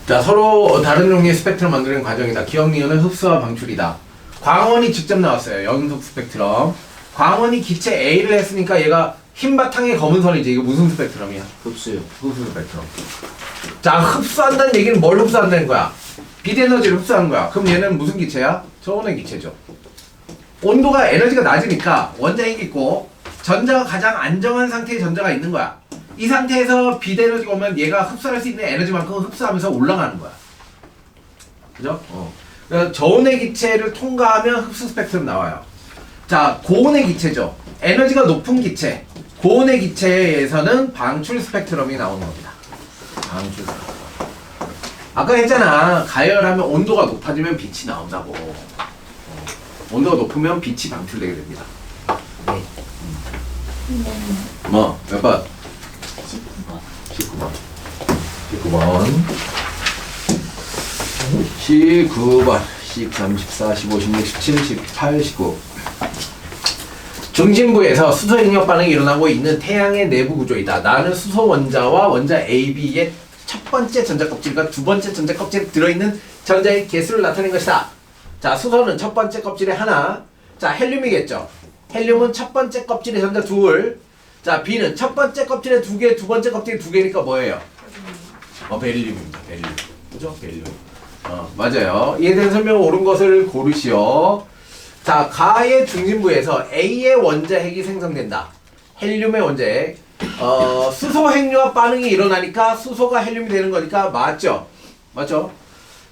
자, 서로 다른 종류의 스펙트럼 만드는 과정이다. 기억 니은은 흡수와 방출이다. 광원이 직접 나왔어요. 연속 스펙트럼. 광원이 기체 A를 했으니까 얘가 흰 바탕에 검은 선이지. 이거 무슨 스펙트럼이야? 흡수요. 흡수 스펙트럼. 자, 흡수한다는 얘기는 뭘 흡수한다는 거야? 빛 에너지를 흡수하는 거야. 그럼 얘는 무슨 기체야? 저온의 기체죠. 온도가 에너지가 낮으니까 원자핵이 있고 전자가 가장 안정한 상태의 전자가 있는 거야. 이 상태에서 빛 에너지가 오면 얘가 흡수할 수 있는 에너지만큼 흡수하면서 올라가는 거야. 그죠? 그래서 저온의 기체를 통과하면 흡수 스펙트럼 나와요. 자, 고온의 기체죠. 에너지가 높은 기체. 고온의 기체에서는 방출 스펙트럼이 나오는 겁니다. 방출 스펙트럼. 아까 했잖아. 가열하면 온도가 높아지면 빛이 나온다고. 온도가 높으면 빛이 방출되게 됩니다. 네. 뭐, 몇 번? 19번. 19번. 13, 14, 15, 16, 17, 18, 19. 중심부에서 수소 핵력 반응이 일어나고 있는 태양의 내부 구조이다. 나는 수소 원자와 원자 A, B의 첫 번째 전자 껍질과 두 번째 전자 껍질에 들어있는 전자의 개수를 나타낸 것이다. 자, 수소는 첫 번째 kop질에 하나. 자, 헬륨이겠죠. 헬륨은 첫 번째 껍질에 전자 둘. 자, B는 첫 번째 껍질에 두 개, 두 번째 껍질에 두 개니까 뭐예요? 베릴륨입니다. 베릴륨. 그죠? 베릴륨. 맞아요. 이에 대한 설명을 옳은 것을 고르시오. 자, 가의 중심부에서 A의 원자핵이 생성된다. 헬륨의 원자핵. 수소 핵융합 반응이 일어나니까 수소가 헬륨이 되는 거니까 맞죠? 맞죠?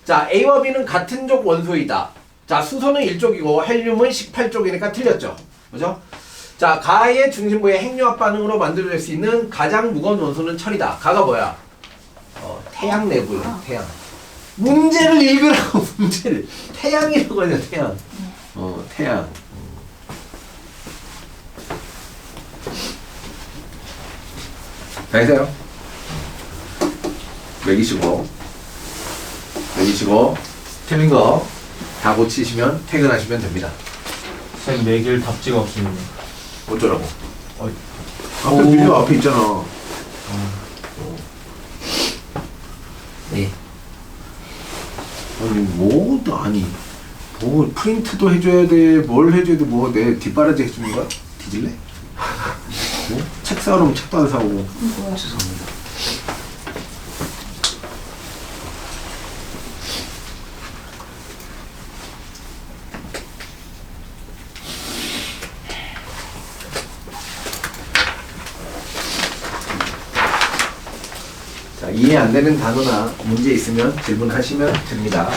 자, A와 B는 같은 족 원소이다. 자, 수소는 1족이고 헬륨은 18족이니까 틀렸죠? 그죠? 자, 가의 중심부의 핵융합 반응으로 만들어질 수 있는 가장 무거운 원소는 철이다. 가가 뭐야? 태양 내부예요. 태양. 문제를 읽으라고. 문제를. 태양이라고 하냐. 태양. 태양. 다 했어요? 매기시고 틀린 거 다 고치시면 퇴근하시면 됩니다. 쌤 매길 답지가 없습니다. 어쩌라고? 오. 앞에 비디오 앞에 있잖아. 네. 아니 뭐 프린트도 해줘야 돼. 뭘 해줘야 돼. 뭐 내 뒷바라지 해주는 거야? 뒤질래? 책 사오면 책도 안 사오고. 뭐야? 죄송합니다. 자, 이해 안 되는 단어나 문제 있으면 질문하시면 됩니다.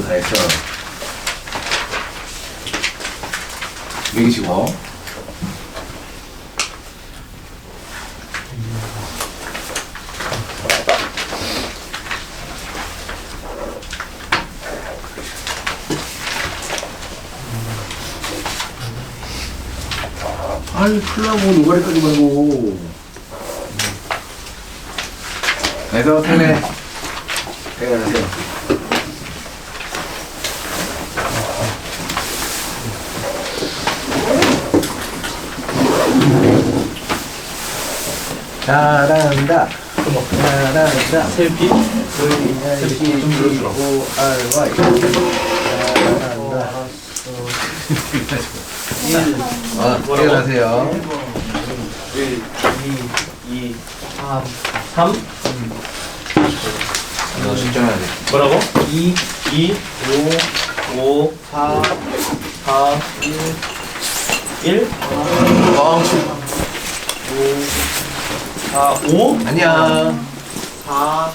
다 했어. 매기시고. 아니, 풀라고 노가리까지 말고. 그래서 퇴근하세요. 잘한다. 잘한다. 셀피? 셀피 좀 들어주라. O-R-Y. 잘한다. 퇴근하세요. 1, 2, 2, 3, 3? 이거 숙제해야 돼. 뭐라고? 2, 2, 5, 5, 4, 4, 1, 1, 5, 4, 5, 안녕. 4,